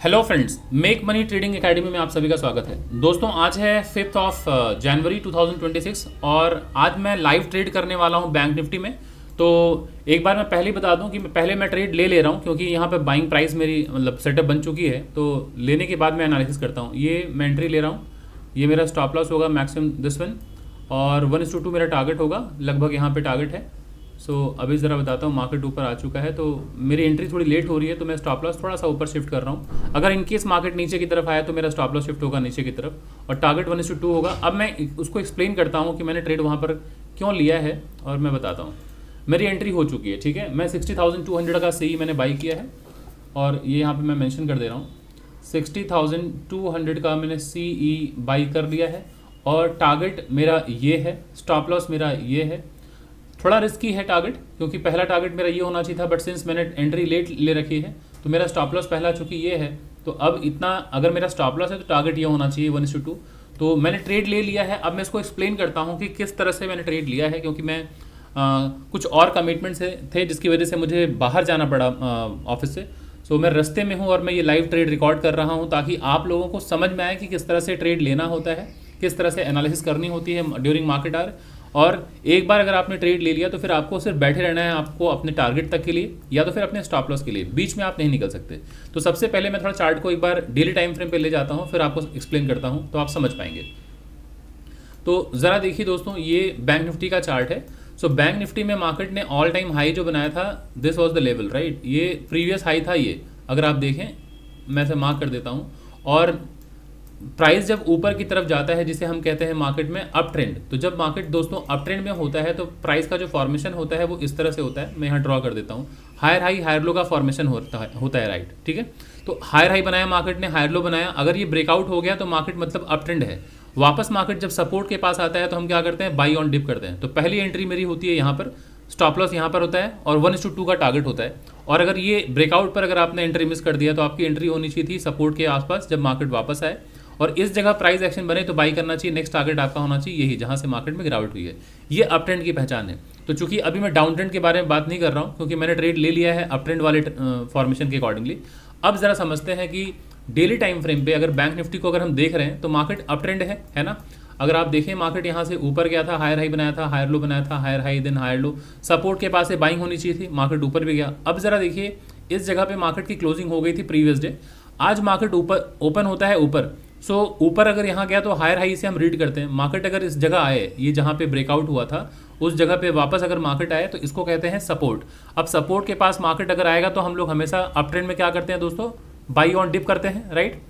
Hello friends, make money trading academy में आप सभी का स्वागत है। दोस्तों, आज है 5th ऑफ जनवरी 2026 और आज मैं लाइव ट्रेड करने वाला हूं बैंक निफ्टी में। तो एक बार मैं पहले ही बता दूं कि पहले मैं ट्रेड ले रहा हूं क्योंकि यहां पे बाइंग प्राइस मेरी मतलब सेटअप बन चुकी है। तो लेने के बाद मैं एनालिसिस करता हूँ। ये मैं एंट्री ले रहा हूँ, ये मेरा स्टॉप लॉस होगा मैक्सिमम दिस वन, और 1:2 मेरा टारगेट होगा, लगभग यहाँ पर टारगेट है। अभी ज़रा बताता हूँ, मार्केट ऊपर आ चुका है तो मेरी एंट्री थोड़ी लेट हो रही है, तो मैं स्टॉप लॉस थोड़ा सा ऊपर शिफ्ट कर रहा हूँ। अगर इनकेस मार्केट नीचे की तरफ आया तो मेरा स्टॉप लॉस शिफ्ट होगा नीचे की तरफ और टारगेट 1:2 होगा। अब मैं उसको एक्सप्लेन करता हूँ कि मैंने ट्रेड वहाँ पर क्यों लिया है और मैं बताता हूँ। मेरी एंट्री हो चुकी है, ठीक है। मैं 60,200 का सी मैंने बाई किया है और ये यहाँ पर मैं मैंशन कर दे रहा हूँ, 60,200 का मैंने सी बाई कर लिया है और टारगेट मेरा ये है, स्टॉप लॉस मेरा ये है। थोड़ा रिस्की है टारगेट क्योंकि पहला टारगेट मेरा ये होना चाहिए था, बट सिंस मैंने एंट्री लेट ले रखी है तो मेरा स्टॉप लॉस पहला चूंकि ये है, तो अब इतना अगर मेरा स्टॉप लॉस है तो टारगेट ये होना चाहिए 1:2। तो मैंने ट्रेड ले लिया है। अब मैं इसको एक्सप्लेन करता हूँ कि किस तरह से मैंने ट्रेड लिया है, क्योंकि मैं कुछ और कमिटमेंट्स थे जिसकी वजह से मुझे बाहर जाना पड़ा ऑफिस से। मैं रास्ते में हूँ और मैं ये लाइव ट्रेड रिकॉर्ड कर रहा हूँ ताकि आप लोगों को समझ में आए कि किस तरह से ट्रेड लेना होता है, किस तरह से एनालिसिस करनी होती है ड्यूरिंग मार्केट आवर। और एक बार अगर आपने ट्रेड ले लिया तो फिर आपको सिर्फ बैठे रहना है, आपको अपने टारगेट तक के लिए या तो फिर अपने स्टॉप लॉस के लिए, बीच में आप नहीं निकल सकते। तो सबसे पहले मैं थोड़ा चार्ट को एक बार डेली टाइम फ्रेम पे ले जाता हूँ, फिर आपको एक्सप्लेन करता हूँ तो आप समझ पाएंगे। तो ज़रा देखिए दोस्तों, ये बैंक निफ्टी का चार्ट है। बैंक निफ्टी में मार्केट ने ऑल टाइम हाई जो बनाया था, this was the level, right. ये प्रीवियस हाई था, ये अगर आप देखें मैं इसे मार्क कर देता हूँ। और प्राइस जब ऊपर की तरफ जाता है, जिसे हम कहते हैं मार्केट में अप ट्रेंड, तो जब मार्केट दोस्तों अप ट्रेंड में होता है तो प्राइस का जो फॉर्मेशन होता है वो इस तरह से होता है। मैं यहाँ ड्रॉ कर देता हूँ, हायर हाई हायर लो का फॉर्मेशन होता है, राइट, ठीक है। तो हायर हाई बनाया मार्केट ने, हायर लो बनाया। अगर ये ब्रेकआउट हो गया तो मार्केट मतलब अप ट्रेंड है। वापस मार्केट जब सपोर्ट के पास आता है तो हम क्या करते हैं, बाई ऑन डिप करते हैं। तो पहली एंट्री मेरी होती है यहाँ पर, स्टॉप लॉस यहाँ पर होता है और 1:2 का टारगेट होता है। और अगर ये ब्रेकआउट पर अगर आपने एंट्री मिस कर दिया तो आपकी एंट्री होनी चाहिए थी सपोर्ट के आसपास जब मार्केट वापस आए, और इस जगह प्राइस एक्शन बने तो बाई करना चाहिए। नेक्स्ट टारगेट आपका होना चाहिए यही, जहां से मार्केट में गिरावट हुई है। ये अप ट्रेंड की पहचान है। तो चूंकि अभी मैं डाउन ट्रेंड के बारे में बात नहीं कर रहा हूं क्योंकि मैंने ट्रेड ले लिया है अप ट्रेंड वाले फॉर्मेशन के अकॉर्डिंगली। अब जरा समझते हैं कि डेली टाइम फ्रेम पे अगर बैंक निफ्टी को अगर हम देख रहे हैं तो मार्केट अप ट्रेंड है ना। अगर आप देखें मार्केट यहाँ से ऊपर गया था, हायर हाई बनाया था, हायर लो बनाया था, higher high then higher low, support के पास से बाइंग होनी चाहिए थी, मार्केट ऊपर भी गया। अब जरा देखिए इस जगह पे मार्केट की क्लोजिंग हो गई थी प्रीवियस डे, आज मार्केट ऊपर ओपन होता है ऊपर। ऊपर अगर यहाँ गया तो हायर हाई से हम रीड करते हैं। मार्केट अगर इस जगह आए, ये जहाँ पे ब्रेकआउट हुआ था उस जगह पे वापस अगर मार्केट आए तो इसको कहते हैं सपोर्ट। अब सपोर्ट के पास मार्केट अगर आएगा तो हम लोग हमेशा अप ट्रेंड में क्या करते हैं दोस्तों, बाई ऑन डिप करते हैं, राइट।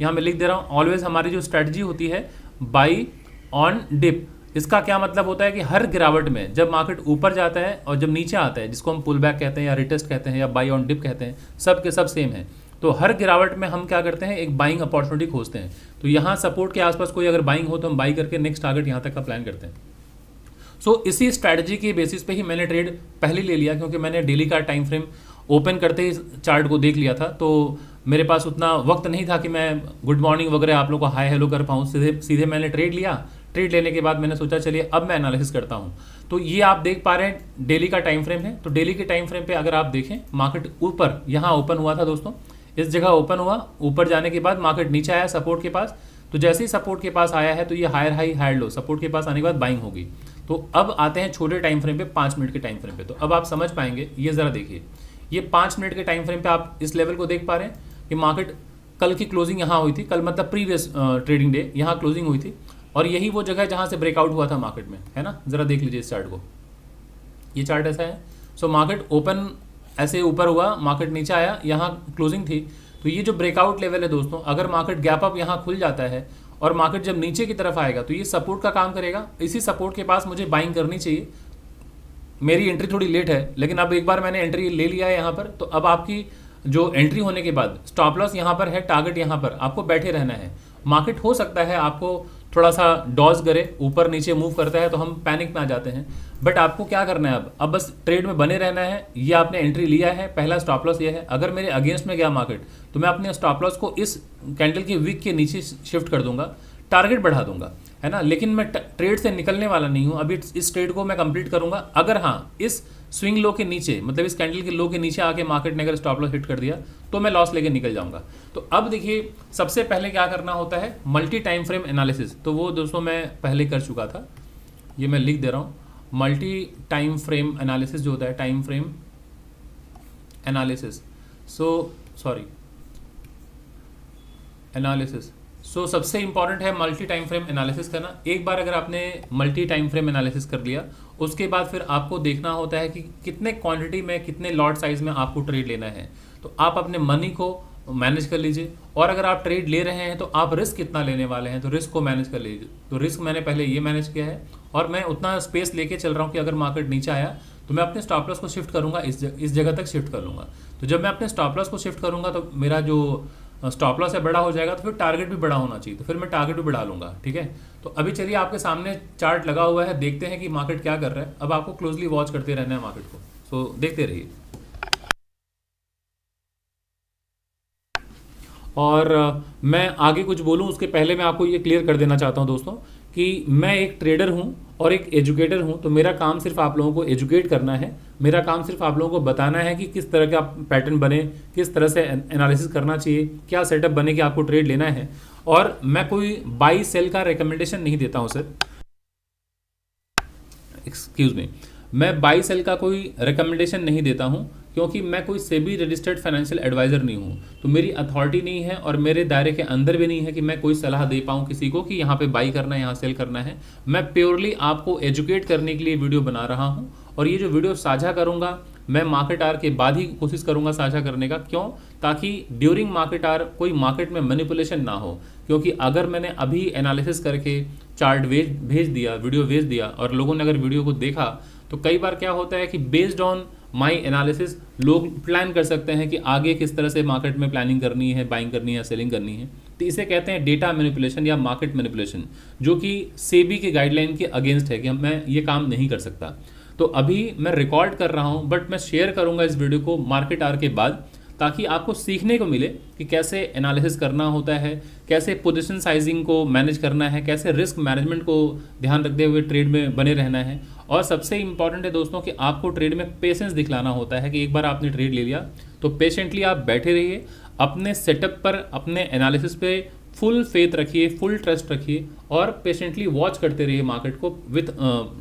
यहाँ मैं लिख दे रहा हूँ, ऑलवेज हमारी जो स्ट्रेटजी होती है बाई ऑन डिप। इसका क्या मतलब होता है कि हर गिरावट में जब मार्केट ऊपर जाता है और जब नीचे आता है, जिसको हम पुल बैक कहते हैं या रिटेस्ट कहते हैं या बाई ऑन डिप कहते हैं, सब के सब सेम है। तो हर गिरावट में हम क्या करते हैं, एक बाइंग अपॉर्चुनिटी खोजते हैं। तो यहाँ सपोर्ट के आसपास कोई अगर बाइंग हो तो हम बाई करके नेक्स्ट टारगेट यहाँ तक का प्लान करते हैं। इसी स्ट्रैटेजी के बेसिस पे ही मैंने ट्रेड पहले ले लिया क्योंकि मैंने डेली का टाइम फ्रेम ओपन करते ही चार्ट को देख लिया था। तो मेरे पास उतना वक्त नहीं था कि मैं गुड मॉर्निंग वगैरह आप लोग को हाय हेलो कर पाऊँ। सीधे मैंने ट्रेड लिया। ट्रेड लेने के बाद मैंने सोचा चलिए अब मैं एनालिसिस करता हूँ। तो ये आप देख पा रहे हैं डेली का टाइम फ्रेम है। तो डेली के टाइम फ्रेम पे अगर आप देखें, मार्केट ऊपर यहाँ ओपन हुआ था दोस्तों, इस जगह ओपन हुआ, ऊपर जाने के बाद मार्केट नीचे आया सपोर्ट के पास। तो जैसे ही सपोर्ट के पास आया है तो ये higher high higher low, support के पास आने के बाद बाइंग होगी। तो अब आते हैं छोटे टाइम फ्रेम पे, 5 मिनट के टाइम फ्रेम पे। तो अब आप समझ पाएंगे, ये ज़रा देखिए, ये 5 मिनट के टाइम फ्रेम पे आप इस लेवल को देख पा रहे हैं कि मार्केट कल की क्लोजिंग यहाँ हुई थी, कल मतलब प्रीवियस ट्रेडिंग डे यहाँ क्लोजिंग हुई थी और यही वो जगह है जहाँ से ब्रेकआउट हुआ था मार्केट में, है ना। ज़रा देख लीजिए इस चार्ट को, ये चार्ट ऐसा है। मार्केट ओपन ऐसे ऊपर हुआ, मार्केट नीचे आया, यहाँ क्लोजिंग थी। तो ये जो ब्रेकआउट लेवल है दोस्तों, अगर मार्केट गैप अप यहाँ खुल जाता है और मार्केट जब नीचे की तरफ आएगा तो ये सपोर्ट का काम करेगा। इसी सपोर्ट के पास मुझे बाइंग करनी चाहिए। मेरी एंट्री थोड़ी लेट है लेकिन अब एक बार मैंने एंट्री ले लिया है यहाँ पर। तो अब आपकी जो एंट्री होने के बाद स्टॉप लॉस यहाँ पर है, टारगेट यहाँ पर, आपको बैठे रहना है। मार्केट हो सकता है आपको थोड़ा सा डॉज करे, ऊपर नीचे मूव करता है तो हम पैनिक में आ जाते हैं, बट आपको क्या करना है, अब बस ट्रेड में बने रहना है। ये आपने एंट्री लिया है, पहला स्टॉप लॉस ये है। अगर मेरे अगेंस्ट में गया मार्केट तो मैं अपने स्टॉप लॉस को इस कैंडल की विक के नीचे शिफ्ट कर दूंगा, टारगेट बढ़ा दूंगा। है ना। लेकिन मैं ट्रेड से निकलने वाला नहीं हूँ, अभी इस ट्रेड को मैं कंप्लीट करूँगा। अगर हाँ इस स्विंग लो के नीचे, मतलब इस कैंडल के लो के नीचे आके मार्केट ने अगर स्टॉप लॉस हिट कर दिया तो मैं लॉस लेके निकल जाऊंगा। तो अब देखिए सबसे पहले क्या करना होता है, मल्टी टाइम फ्रेम एनालिसिस। तो वो दोस्तों मैं पहले कर चुका था, ये मैं लिख दे रहा हूँ। मल्टी टाइम फ्रेम एनालिसिस जो होता है, टाइम फ्रेम एनालिसिस, सो सबसे इंपॉर्टेंट है मल्टी टाइम फ्रेम एनालिसिस करना। एक बार अगर आपने मल्टी टाइम फ्रेम एनालिसिस कर लिया, उसके बाद फिर आपको देखना होता है कि कितने क्वांटिटी में, कितने लॉट साइज में आपको ट्रेड लेना है। तो आप अपने मनी को मैनेज कर लीजिए, और अगर आप ट्रेड ले रहे हैं तो आप रिस्क कितना लेने वाले हैं, तो रिस्क को मैनेज कर लीजिए। तो रिस्क मैंने पहले ये मैनेज किया है, और मैं उतना स्पेस लेके चल रहा हूँ कि अगर मार्केट नीचे आया तो मैं अपने स्टॉप लॉस को शिफ्ट करूँगा, इस जगह तक शिफ्ट कर लूँगा। तो जब मैं अपने स्टॉप लॉस को शिफ्ट करूँगा तो मेरा जो स्टॉप लॉस है बड़ा हो जाएगा, तो फिर टारगेट भी बड़ा होना चाहिए, तो फिर मैं टारगेट भी बढ़ा लूँगा। ठीक है, तो अभी चलिए आपके सामने चार्ट लगा हुआ है, देखते हैं कि मार्केट क्या कर रहा है। अब आपको क्लोजली वॉच करते रहना है मार्केट को, तो देखते रहिए। और मैं आगे कुछ बोलूं उसके पहले मैं आपको ये क्लियर कर देना चाहता हूं दोस्तों कि मैं एक ट्रेडर हूं और एक एजुकेटर हूं। तो मेरा काम सिर्फ आप लोगों को एजुकेट करना है, मेरा काम सिर्फ आप लोगों को बताना है कि किस तरह का पैटर्न बने, किस तरह से एनालिसिस करना चाहिए, क्या सेटअप बने कि आपको ट्रेड लेना है। और मैं कोई बाई सेल का रिकमेंडेशन नहीं देता हूं सर, एक्सक्यूज मी, मैं बाई सेल का कोई रिकमेंडेशन नहीं देता हूं, क्योंकि मैं कोई सेबी रजिस्टर्ड फाइनेंशियल एडवाइज़र नहीं हूँ। तो मेरी अथॉरिटी नहीं है और मेरे दायरे के अंदर भी नहीं है कि मैं कोई सलाह दे पाऊँ किसी को कि यहाँ पे बाई करना है, यहाँ सेल करना है। मैं प्योरली आपको एजुकेट करने के लिए वीडियो बना रहा हूँ, और ये जो वीडियो साझा करूँगा मैं मार्केट आवर के बाद ही कोशिश करूँगा साझा करने का। क्यों? ताकि ड्यूरिंग मार्केट आवर कोई मार्केट में मैनिपुलेशन ना हो। क्योंकि अगर मैंने अभी एनालिसिस करके चार्ट भेज दिया, वीडियो भेज दिया, और लोगों ने अगर वीडियो को देखा, तो कई बार क्या होता है कि बेस्ड ऑन माई एनालिसिस लोग प्लान कर सकते हैं कि आगे किस तरह से मार्केट में प्लानिंग करनी है, बाइंग करनी है या सेलिंग करनी है। तो इसे कहते हैं डेटा मैनिपुलेशन या मार्केट मैनिपुलेशन, जो कि सेबी के गाइडलाइन के अगेंस्ट है कि मैं ये काम नहीं कर सकता। तो अभी मैं रिकॉर्ड कर रहा हूँ, बट मैं शेयर करूँगा इस वीडियो को मार्केट आवर के बाद, ताकि आपको सीखने को मिले कि कैसे एनालिसिस करना होता है, कैसे पोजीशन साइजिंग को मैनेज करना है, कैसे रिस्क मैनेजमेंट को ध्यान रखते हुए ट्रेड में बने रहना है। और सबसे इंपॉर्टेंट है दोस्तों कि आपको ट्रेड में पेशेंस दिखलाना होता है कि एक बार आपने ट्रेड ले लिया तो पेशेंटली आप बैठे रहिए, अपने सेटअप पर, अपने एनालिसिस पे फुल फेथ रखिए, फुल ट्रस्ट रखिए, और पेशेंटली वॉच करते रहिए मार्केट को विथ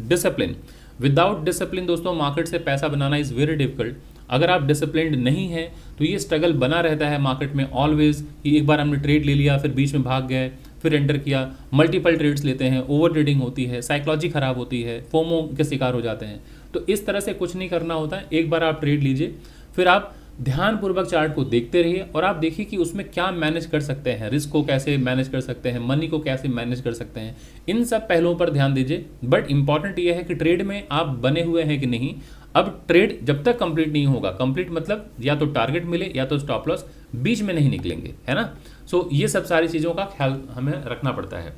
डिसिप्लिन। विदाउट डिसिप्लिन दोस्तों मार्केट से पैसा बनाना इज़ वेरी डिफिकल्ट। अगर आप डिसिप्लिन्ड नहीं हैं तो ये स्ट्रगल बना रहता है मार्केट में ऑलवेज, कि एक बार हमने ट्रेड ले लिया, फिर बीच में भाग गए, फिर एंटर किया, मल्टीपल ट्रेड्स लेते हैं, ओवर ट्रेडिंग होती है, साइकोलॉजी खराब होती है, फोमो के शिकार हो जाते हैं। तो इस तरह से कुछ नहीं करना होता है। एक बार आप ट्रेड लीजिए, फिर आप ध्यानपूर्वक चार्ट को देखते रहिए, और आप देखिए कि उसमें क्या मैनेज कर सकते हैं, रिस्क को कैसे मैनेज कर सकते हैं, मनी को कैसे मैनेज कर सकते हैं, इन सब पहलुओं पर ध्यान दीजिए। बट इंपॉर्टेंट ये है कि ट्रेड में आप बने हुए हैं कि नहीं। अब ट्रेड जब तक कंप्लीट नहीं होगा, कंप्लीट मतलब या तो टारगेट मिले या तो स्टॉप लॉस, बीच में नहीं निकलेंगे, है ना। सो ये सब सारी चीज़ों का ख्याल हमें रखना पड़ता है।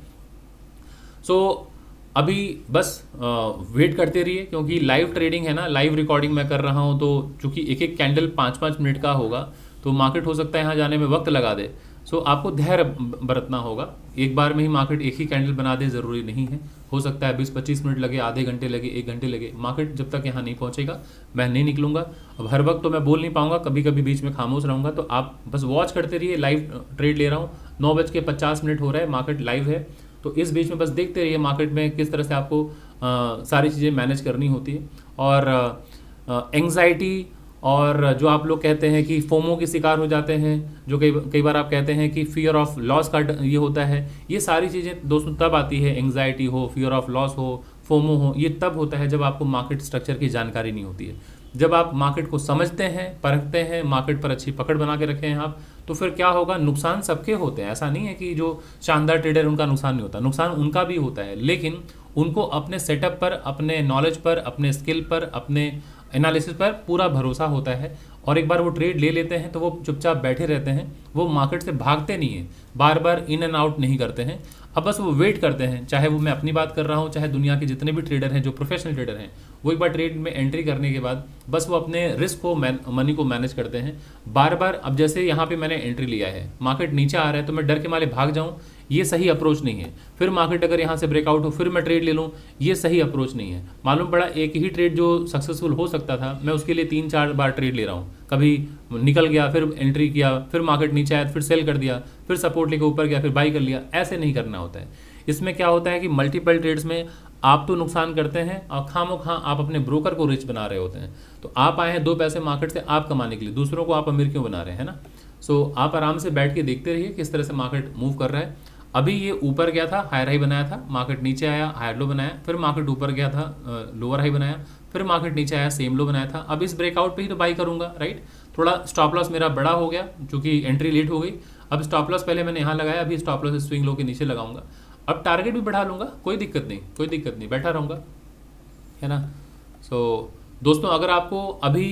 सो अभी बस वेट करते रहिए, क्योंकि लाइव ट्रेडिंग है ना, लाइव रिकॉर्डिंग मैं कर रहा हूँ। तो चूंकि एक एक कैंडल 5-5 मिनट का होगा, तो मार्केट हो सकता है यहाँ जाने में वक्त लगा दे। सो आपको धैर्य बरतना होगा। एक बार में ही मार्केट एक ही कैंडल बना दे ज़रूरी नहीं है, हो सकता है 20-25 मिनट लगे, आधे घंटे लगे, 1 घंटे लगे। मार्केट जब तक यहाँ नहीं पहुँचेगा मैं नहीं निकलूँगा। अब हर वक्त तो मैं बोल नहीं पाऊँगा, कभी कभी बीच में खामोश रहूँगा। तो आप बस वॉच करते रहिए। लाइव ट्रेड ले रहा हूँ, 9:50 हो रहा है, मार्केट लाइव है। तो इस बीच में बस देखते रहिए मार्केट में किस तरह से आपको सारी चीज़ें मैनेज करनी होती है। और एंग्जाइटी और जो आप लोग कहते हैं कि फोमो के शिकार हो जाते हैं, जो कई बार आप कहते हैं कि फियर ऑफ लॉस का ये होता है, ये सारी चीज़ें दोस्तों तब आती है, एंग्जाइटी हो, फियर ऑफ लॉस हो, फोमो हो, ये तब होता है जब आपको मार्केट स्ट्रक्चर की जानकारी नहीं होती है। जब आप मार्केट को समझते हैं, परखते हैं, मार्केट पर अच्छी पकड़ बना के रखे हैं आप, तो फिर क्या होगा, नुकसान सबके होते हैं। ऐसा नहीं है कि जो शानदार ट्रेडर उनका नुकसान नहीं होता, नुकसान उनका भी होता है, लेकिन उनको अपने सेटअप पर, अपने नॉलेज पर, अपने स्किल पर, अपने एनालिसिस पर पूरा भरोसा होता है। और एक बार वो ट्रेड ले लेते हैं तो वो चुपचाप बैठे रहते हैं, वो मार्केट से भागते नहीं हैं, बार बार इन एंड आउट नहीं करते हैं। अब बस वो वेट करते हैं, चाहे वो मैं अपनी बात कर रहा हूँ, चाहे दुनिया के जितने भी ट्रेडर हैं जो प्रोफेशनल ट्रेडर हैं, वो एक बार ट्रेड में एंट्री करने के बाद बस वो अपने रिस्क को, मनी को मैनेज करते हैं बार बार। अब जैसे यहाँ पे मैंने एंट्री लिया है, मार्केट नीचे आ रहा है तो मैं डर के मारे भाग जाऊँ, ये सही अप्रोच नहीं है। फिर मार्केट अगर यहाँ से ब्रेकआउट हो फिर मैं ट्रेड ले लूँ, ये सही अप्रोच नहीं है। मालूम पड़ा एक ही ट्रेड जो सक्सेसफुल हो सकता था, मैं उसके लिए 3-4 बार ट्रेड ले रहा हूँ। कभी निकल गया, फिर एंट्री किया, फिर मार्केट नीचे आया, फिर सेल कर दिया, फिर सपोर्ट लेके ऊपर गया, फिर बाई कर लिया। ऐसे नहीं करना होता है। इसमें क्या होता है कि मल्टीपल ट्रेड्स में आप तो नुकसान करते हैं और खामोखां आप अपने ब्रोकर को रिच बना रहे होते हैं। तो आप आए हैं 2 पैसे मार्केट से आप कमाने के लिए, दूसरों को आप अमीर क्यों बना रहे हैं ना। सो आप आराम से बैठ के देखते रहिए किस तरह से मार्केट मूव कर रहा है। अभी ये ऊपर गया था, हायर हाई बनाया था, मार्केट नीचे आया, हायर लो बनाया, फिर मार्केट ऊपर गया था, लोअर हाई बनाया, फिर मार्केट नीचे आया, सेम लो बनाया था। अब इस ब्रेकआउट पे ही तो बाई करूंगा, राइट। थोड़ा स्टॉप लॉस मेरा बड़ा हो गया क्योंकि एंट्री लेट हो गई। अब स्टॉप लॉस पहले मैंने यहाँ लगाया, अभी स्टॉप लॉस स्विंग लो के नीचे लगाऊंगा। अब टारगेट भी बढ़ा लूंगा, कोई दिक्कत नहीं, कोई दिक्कत नहीं, बैठा रहूँगा, है ना। सो दोस्तों, अगर आपको अभी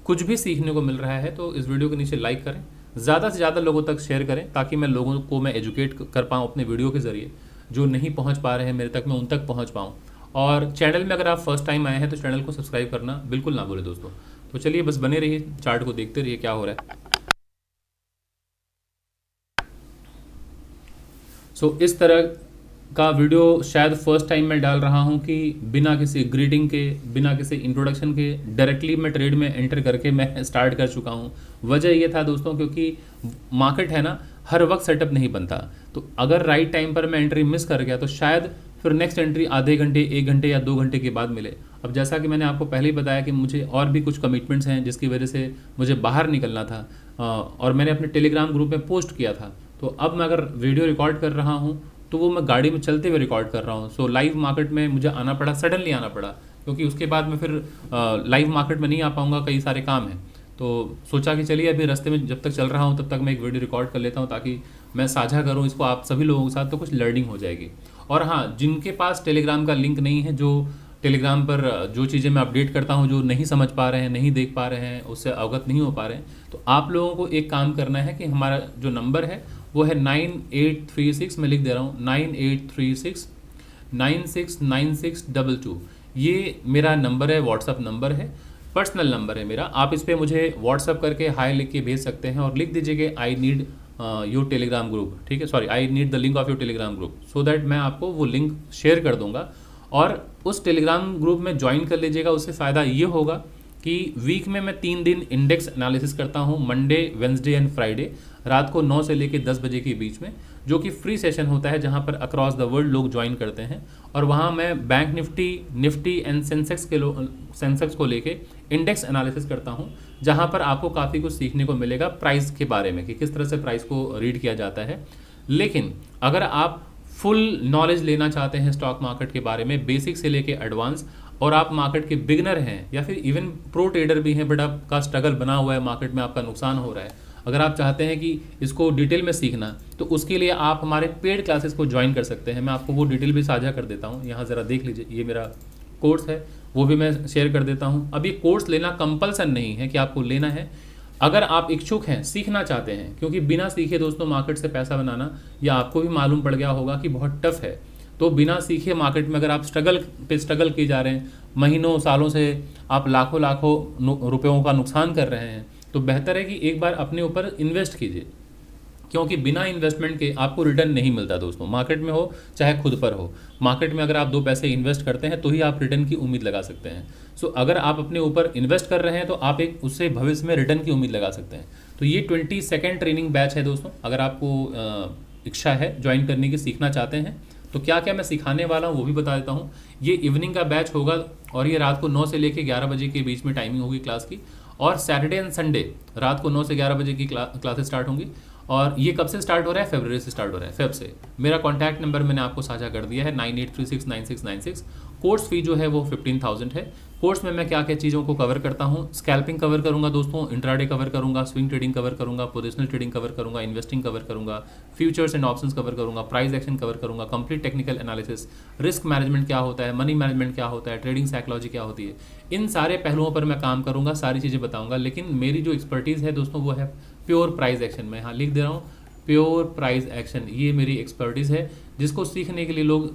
कुछ भी सीखने को मिल रहा है तो इस वीडियो के नीचे लाइक करें, ज़्यादा से ज़्यादा लोगों तक शेयर करें, ताकि मैं लोगों को मैं एजुकेट कर पाऊँ अपने वीडियो के ज़रिए। जो नहीं पहुँच पा रहे हैं मेरे तक, मैं उन तक पहुँच पाऊँ। और चैनल में अगर आप फर्स्ट टाइम आए हैं तो चैनल को सब्सक्राइब करना बिल्कुल ना भूलें दोस्तों। तो चलिए बस बने रहिए, चार्ट को देखते रहिए क्या हो रहा है। सो इस तरह का वीडियो शायद फर्स्ट टाइम मैं डाल रहा हूं कि बिना किसी ग्रीटिंग के, बिना किसी इंट्रोडक्शन के डायरेक्टली मैं ट्रेड में एंटर करके मैं स्टार्ट कर चुका हूं। वजह ये था दोस्तों, क्योंकि मार्केट है ना, हर वक्त सेटअप नहीं बनता। तो अगर राइट टाइम पर मैं एंट्री मिस कर गया तो शायद फिर नेक्स्ट एंट्री आधे घंटे, 1 घंटे या 2 घंटे के बाद मिले। अब जैसा कि मैंने आपको पहले ही बताया कि मुझे और भी कुछ कमिटमेंट्स हैं जिसकी वजह से मुझे बाहर निकलना था, और मैंने अपने टेलीग्राम ग्रुप में पोस्ट किया था। तो अब मैं अगर वीडियो रिकॉर्ड कर रहा हूँ तो वो मैं गाड़ी में चलते हुए रिकॉर्ड कर रहा हूँ। सो लाइव मार्केट में मुझे आना पड़ा, सडनली आना पड़ा, क्योंकि उसके बाद मैं फिर लाइव मार्केट में नहीं आ पाऊँगा, कई सारे काम हैं। तो सोचा कि चलिए अभी रास्ते में जब तक चल रहा हूँ तब तक मैं एक वीडियो रिकॉर्ड कर लेता हूँ, ताकि मैं साझा करूँ इसको आप सभी लोगों के साथ, तो कुछ लर्निंग हो जाएगी। और हाँ, जिनके पास टेलीग्राम का लिंक नहीं है, जो टेलीग्राम पर जो चीज़ें मैं अपडेट करता हूँ, जो नहीं समझ पा रहे हैं, नहीं देख पा रहे हैं, उससे अवगत नहीं हो पा रहे हैं, तो आप लोगों को एक काम करना है कि हमारा जो नंबर है वो है 9836, मैं लिख दे रहा हूँ 9836 969622। ये मेरा नंबर है, व्हाट्सअप नंबर है, पर्सनल नंबर है मेरा। आप इस पर मुझे व्हाट्सअप करके हाय लिख के भेज सकते हैं और लिख दीजिए I need your Telegram group, ठीक है, sorry, I need the link of your Telegram group, so that मैं आपको वो लिंक शेयर कर दूंगा और उस टेलीग्राम ग्रुप में ज्वाइन कर लीजिएगा। उससे फ़ायदा ये होगा कि वीक में मैं 3 दिन इंडेक्स एनालिसिस करता हूँ, मंडे, वेंसडे एंड फ्राइडे, रात को 9 से लेकर 10 बजे के बीच में, जो कि फ्री सेशन होता है जहाँ पर अक्रॉस द वर्ल्ड लोग ज्वाइन करते हैं। और वहाँ मैं बैंक निफ्टी एंड सेंसेक्स को लेके इंडेक्स एनालिसिस करता हूँ, जहाँ पर आपको काफ़ी कुछ सीखने को मिलेगा प्राइस के बारे में कि किस तरह से प्राइस को रीड किया जाता है। लेकिन अगर आप फुल नॉलेज लेना चाहते हैं स्टॉक मार्केट के बारे में, बेसिक से लेके एडवांस, और आप मार्केट के बिगनर हैं या फिर इवन प्रो ट्रेडर भी हैं बट आपका स्ट्रगल बना हुआ है, मार्केट में आपका नुकसान हो रहा है, अगर आप चाहते हैं कि इसको डिटेल में सीखना, तो उसके लिए आप हमारे पेड क्लासेस को ज्वाइन कर सकते हैं। मैं आपको वो डिटेल भी साझा कर देता हूँ, यहाँ ज़रा देख लीजिए, ये मेरा कोर्स है, वो भी मैं शेयर कर देता हूँ। अब ये कोर्स लेना कंपल्सन नहीं है कि आपको लेना है, अगर आप इच्छुक हैं, सीखना चाहते हैं, क्योंकि बिना सीखे दोस्तों मार्केट से पैसा बनाना, या आपको भी मालूम पड़ गया होगा कि बहुत टफ है। तो बिना सीखे मार्केट में अगर आप स्ट्रगल किए जा रहे हैं, महीनों सालों से आप लाखों रुपयों का नुकसान कर रहे हैं, तो बेहतर है कि एक बार अपने ऊपर इन्वेस्ट कीजिए, क्योंकि बिना इन्वेस्टमेंट के आपको रिटर्न नहीं मिलता दोस्तों। मार्केट में हो चाहे खुद पर हो, मार्केट में अगर आप 2 पैसे इन्वेस्ट करते हैं तो ही आप रिटर्न की उम्मीद लगा सकते हैं। सो अगर आप अपने ऊपर इन्वेस्ट कर रहे हैं तो आप एक उससे भविष्य में रिटर्न की उम्मीद लगा सकते हैं। तो ये 22nd ट्रेनिंग बैच है दोस्तों। अगर आपको इच्छा है ज्वाइन करने की, सीखना चाहते हैं, तो क्या क्या मैं सिखाने वाला हूँ वो भी बता देता हूँ। ये इवनिंग का बैच होगा और ये रात को 9 से लेकर 11 बजे के बीच में टाइमिंग होगी क्लास की, और सैटरडे एंड संडे रात को 9 से 11 बजे की क्लासेस स्टार्ट होंगी। और ये कब से स्टार्ट हो रहा है? फरवरी से स्टार्ट हो रहा है, फेब से। मेरा कॉन्टैक्ट नंबर मैंने आपको साझा कर दिया है 9836969696। कोर्स फी जो है वो 15,000 है। कोर्स में मैं क्या क्या चीज़ों को कवर करता हूँ, स्कैल्पिंग कवर करूँगा दोस्तों, इंट्राडे कवर करूँगा, स्विंग ट्रेडिंग कवर करूँगा, पोजिशनल ट्रेडिंग कवर करूँगा, इन्वेस्टिंग कवर करूँगा, फ्यूचर्स एंड ऑप्शंस कवर करूँगा, प्राइस एक्शन कवर करूँगा, complete technical analysis, risk management क्या होता है, मनी मैनेजमेंट क्या होता है, ट्रेडिंग साइकोलॉजी क्या होती है, इन सारे पहलुओं पर मैं काम करूँगा, सारी चीज़ें बताऊँगा। लेकिन मेरी जो एक्सपर्टीज़ है दोस्तों वो है प्योर प्राइस एक्शन। मैं यहाँ लिख दे रहा हूँ प्योर प्राइस एक्शन, ये मेरी एक्सपर्टीज़ है, जिसको सीखने के लिए लोग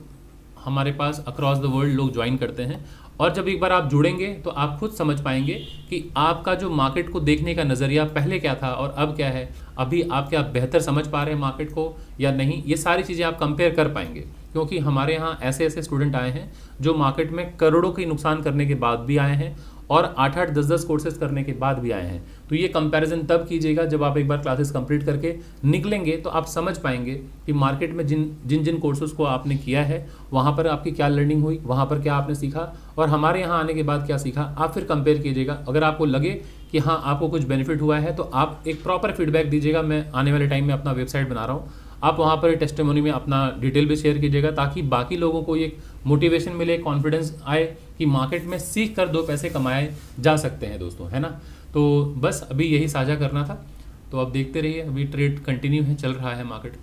हमारे पास अक्रॉस द वर्ल्ड लोग ज्वाइन करते हैं। और जब एक बार आप जुड़ेंगे तो आप खुद समझ पाएंगे कि आपका जो मार्केट को देखने का नज़रिया पहले क्या था और अब क्या है, अभी आप क्या बेहतर समझ पा रहे हैं मार्केट को या नहीं। ये सारी चीज़ें आप कंपेयर कर पाएंगे, क्योंकि हमारे यहाँ ऐसे ऐसे स्टूडेंट आए हैं जो मार्केट में करोड़ों की नुकसान करने के बाद भी आए हैं और 8-8, 10-10 कोर्सेज करने के बाद भी आए हैं। तो ये कंपैरिजन तब कीजिएगा जब आप एक बार क्लासेस कंप्लीट करके निकलेंगे, तो आप समझ पाएंगे कि मार्केट में जिन जिन कोर्सेज को आपने किया है वहाँ पर आपकी क्या लर्निंग हुई, वहाँ पर क्या आपने सीखा और हमारे यहाँ आने के बाद क्या सीखा। आप फिर कंपेयर कीजिएगा। अगर आपको लगे कि हाँ आपको कुछ बेनिफिट हुआ है तो आप एक प्रॉपर फीडबैक दीजिएगा। मैं आने वाले टाइम में अपना वेबसाइट बना रहा हूँ, आप वहाँ पर टेस्टिमोनी में अपना डिटेल भी शेयर कीजिएगा, ताकि बाकी लोगों को एक मोटिवेशन मिले, कॉन्फिडेंस आए कि मार्केट में सीख कर 2 पैसे कमाए जा सकते हैं दोस्तों, है ना। तो बस अभी यही साझा करना था। तो अब देखते रहिए, अभी ट्रेड कंटिन्यू है, चल रहा है मार्केट।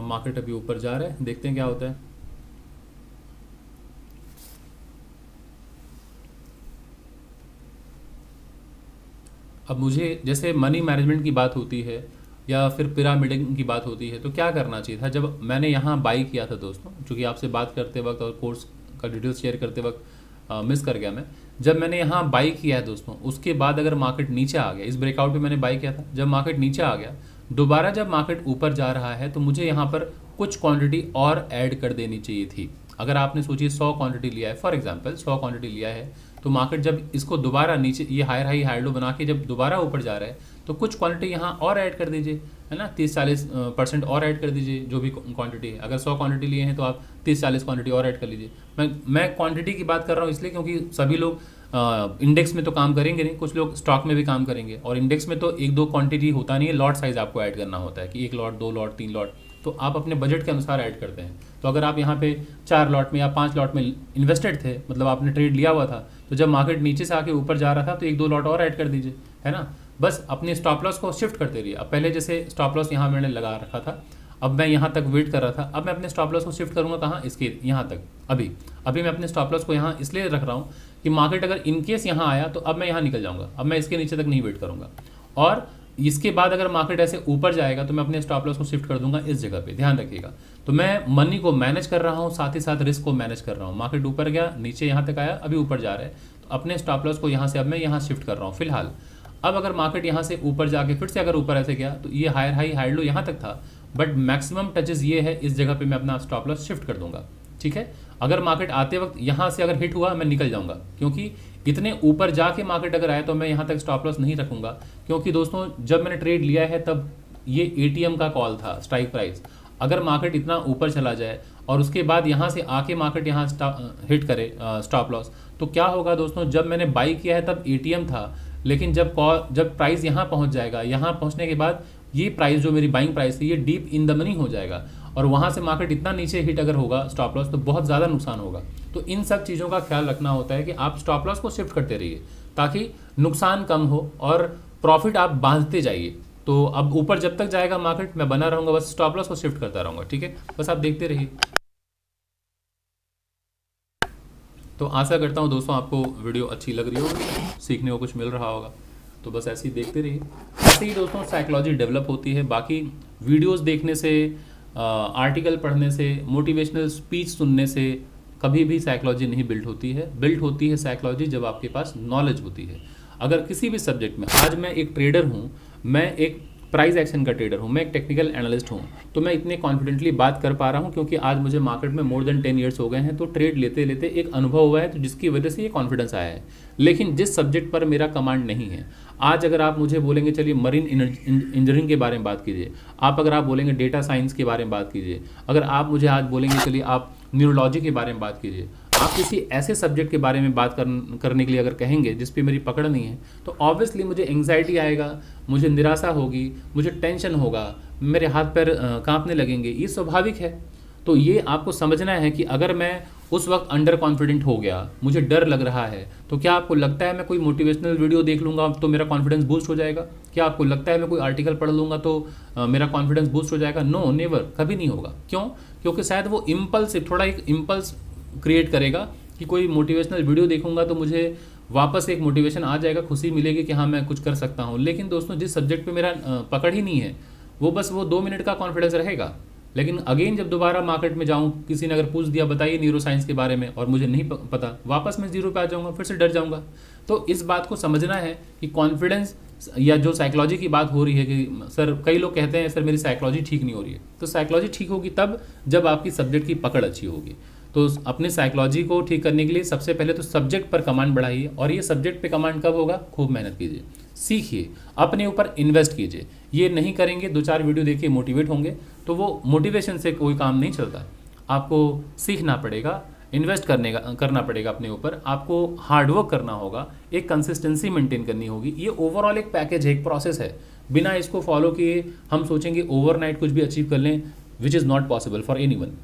मार्केट अभी ऊपर जा रहा है, देखते हैं क्या होता है। अब मुझे जैसे मनी मैनेजमेंट की बात होती है या फिर पिरामिडिंग की बात होती है, तो क्या करना चाहिए था जब मैंने यहाँ बाई किया था दोस्तों, चूँकि आपसे बात करते वक्त और कोर्स का डिटेल्स शेयर करते वक्त मिस कर गया मैं। जब मैंने यहाँ बाई किया है दोस्तों, उसके बाद अगर मार्केट नीचे आ गया, इस ब्रेकआउट पे मैंने बाई किया था, जब मार्केट नीचे आ गया, दोबारा जब मार्केट ऊपर जा रहा है तो मुझे यहाँ पर कुछ क्वांटिटी और ऐड कर देनी चाहिए थी। अगर आपने सोचिए 100 क्वांटिटी लिया है, फॉर एग्जांपल 100 क्वांटिटी लिया है, तो मार्केट जब इसको दोबारा नीचे ये हायर हाई हायर लो बना के जब दोबारा ऊपर जा रहा है, तो कुछ क्वांटिटी यहाँ और ऐड कर दीजिए, है ना। 30-40% और ऐड कर दीजिए, जो भी क्वांटिटी है। अगर 100 क्वांटिटी लिए हैं तो आप 30-40 क्वांटिटी और ऐड कर लीजिए। मैं क्वांटिटी की बात कर रहा हूँ इसलिए क्योंकि सभी लोग इंडेक्स में तो काम करेंगे नहीं, कुछ लोग स्टॉक में भी काम करेंगे, और इंडेक्स में तो 1-2 क्वांटिटी होता नहीं है, लॉट साइज आपको ऐड करना होता है कि 1 लॉट, 2 लॉट, 3 लॉट, तो आप अपने बजट के अनुसार ऐड करते हैं। तो अगर आप यहाँ पे 4 लॉट में या 5 लॉट में इन्वेस्टेड थे, मतलब आपने ट्रेड लिया हुआ था, तो जब मार्केट नीचे से आके ऊपर जा रहा था तो 1-2 लॉट और ऐड कर दीजिए, है ना। बस अपने स्टॉप लॉस को शिफ्ट करते रहिए। अब पहले जैसे स्टॉप लॉस यहाँ मैंने लगा रखा था, अब मैं यहाँ तक वेट कर रहा था, अब मैं अपने स्टॉप लॉस को शिफ्ट करूँगा कहाँ, इसके यहाँ तक। अभी मैं अपने स्टॉप लॉस को यहाँ इसलिए रख रहा हूँ कि मार्केट अगर इनकेस यहाँ आया तो अब मैं यहाँ निकल जाऊँगा, अब मैं इसके नीचे तक नहीं वेट करूँगा। और इसके बाद अगर मार्केट ऐसे ऊपर जाएगा तो मैं अपने स्टॉप लॉस को शिफ्ट कर दूंगा इस जगह पे, ध्यान रखिएगा। तो मैं मनी को मैनेज कर रहा हूँ, साथ ही साथ रिस्क को मैनेज कर रहा हूँ। मार्केट ऊपर गया, नीचे यहाँ तक आया, अभी ऊपर जा रहा है, तो अपने स्टॉप लॉस को यहाँ से अब मैं यहाँ शिफ्ट कर रहा हूँ फिलहाल। अब अगर मार्केट यहाँ से ऊपर जाके फिर से अगर ऊपर ऐसे गया तो ये हायर हाई हायर लो यहाँ तक था, बट मैक्सिमम टचेस ये है, इस जगह पे मैं अपना स्टॉप लॉस शिफ्ट कर दूंगा, ठीक है। अगर मार्केट आते वक्त यहाँ से अगर हिट हुआ मैं निकल जाऊंगा, क्योंकि इतने ऊपर जाके मार्केट अगर आए तो मैं यहाँ तक स्टॉप लॉस नहीं रखूंगा। क्योंकि दोस्तों जब मैंने ट्रेड लिया है तब ये एटीएम का कॉल था, स्ट्राइक प्राइस। अगर मार्केट इतना ऊपर चला जाए और उसके बाद यहाँ से आके मार्केट यहाँ हिट करे स्टॉप लॉस, तो क्या होगा दोस्तों, जब मैंने बाई किया है तब एटीएम था, लेकिन जब प्राइस यहाँ पहुँच जाएगा, यहाँ पहुँचने के बाद ये प्राइस जो मेरी बाइंग प्राइस थी ये डीप इन द मनी हो जाएगा, और वहाँ से मार्केट इतना नीचे हिट अगर होगा स्टॉप लॉस तो बहुत ज़्यादा नुकसान होगा। तो इन सब चीज़ों का ख्याल रखना होता है कि आप स्टॉप लॉस को शिफ्ट करते रहिए ताकि नुकसान कम हो और प्रॉफिट आप बांधते जाइए। तो अब ऊपर जब तक जाएगा मार्केट मैं बना रहूँगा, बस स्टॉप लॉस को शिफ्ट करता रहूँगा, ठीक है। बस आप देखते रहिए। तो आशा करता हूँ दोस्तों आपको वीडियो अच्छी लग रही होगी, सीखने को कुछ मिल रहा होगा। तो बस ऐसे ही देखते रहिए। ऐसे ही दोस्तों साइकोलॉजी डेवलप होती है। बाकी वीडियोस देखने से, आर्टिकल पढ़ने से, मोटिवेशनल स्पीच सुनने से कभी भी साइकोलॉजी नहीं बिल्ड होती है। बिल्ड होती है साइकोलॉजी जब आपके पास नॉलेज होती है। अगर किसी भी सब्जेक्ट में, आज मैं एक ट्रेडर हूँ, मैं एक प्राइस एक्शन का ट्रेडर हूँ, मैं एक टेक्निकल एनालिस्ट हूँ, तो मैं इतने कॉन्फिडेंटली बात कर पा रहा हूँ क्योंकि आज मुझे मार्केट में मोर देन 10 ईयर्स हो गए हैं। तो ट्रेड लेते लेते एक अनुभव हुआ है, तो जिसकी वजह से ये कॉन्फिडेंस आया है। लेकिन जिस सब्जेक्ट पर मेरा कमांड नहीं है, आज अगर आप मुझे बोलेंगे चलिए मरीन इंजीनियरिंग के बारे में बात कीजिए, अगर आप बोलेंगे डेटा साइंस के बारे में बात कीजिए, अगर आप मुझे आज बोलेंगे चलिए आप न्यूरोलॉजी के बारे में बात कीजिए, आप किसी ऐसे सब्जेक्ट के बारे में बात करने के लिए अगर कहेंगे जिस पे मेरी पकड़ नहीं है, तो ऑब्वियसली मुझे एंग्जाइटी आएगा, मुझे निराशा होगी, मुझे टेंशन होगा, मेरे हाथ पैर कांपने लगेंगे। ये स्वाभाविक है। तो ये आपको समझना है कि अगर मैं उस वक्त अंडर कॉन्फिडेंट हो गया, मुझे डर लग रहा है, तो क्या आपको लगता है मैं कोई मोटिवेशनल वीडियो देख लूँगा तो मेरा कॉन्फिडेंस बूस्ट हो जाएगा? क्या आपको लगता है मैं कोई आर्टिकल पढ़ लूँगा तो मेरा कॉन्फिडेंस बूस्ट हो जाएगा? नो, नेवर, कभी नहीं होगा। क्यों? क्योंकि शायद वो इम्पल्स, थोड़ा एक इम्पल्स क्रिएट करेगा कि कोई मोटिवेशनल वीडियो देखूंगा तो मुझे वापस एक मोटिवेशन आ जाएगा, खुशी मिलेगी कि हाँ मैं कुछ कर सकता हूँ। लेकिन दोस्तों जिस सब्जेक्ट पे मेरा पकड़ ही नहीं है, वो 2 मिनट का कॉन्फिडेंस रहेगा, लेकिन अगेन जब दोबारा मार्केट में जाऊं, किसी ने अगर पूछ दिया बताइए न्यूरो साइंस के बारे में और मुझे नहीं पता, वापस मैं जीरो पे आ जाऊंगा, फिर से डर जाऊंगा। तो इस बात को समझना है कि कॉन्फिडेंस या जो साइकोलॉजी की बात हो रही है कि सर कई लोग कहते हैं सर मेरी साइकोलॉजी ठीक नहीं हो रही है, तो साइकोलॉजी ठीक होगी तब जब आपकी सब्जेक्ट की पकड़ अच्छी होगी। तो अपने साइकोलॉजी को ठीक करने के लिए सबसे पहले तो सब्जेक्ट पर कमांड बढ़ाइए, और ये सब्जेक्ट पे कमांड कब होगा, खूब मेहनत कीजिए, सीखिए, अपने ऊपर इन्वेस्ट कीजिए। ये नहीं करेंगे, 2-4 वीडियो देखिए मोटिवेट होंगे, तो वो मोटिवेशन से कोई काम नहीं चलता। आपको सीखना पड़ेगा, इन्वेस्ट करना पड़ेगा अपने ऊपर, आपको हार्डवर्क करना होगा, एक कंसिस्टेंसी मेंटेन करनी होगी। ये ओवरऑल एक पैकेज है, एक प्रोसेस है। बिना इसको फॉलो किए हम सोचेंगे ओवरनाइट कुछ भी अचीव कर लें, which is not possible for anyone.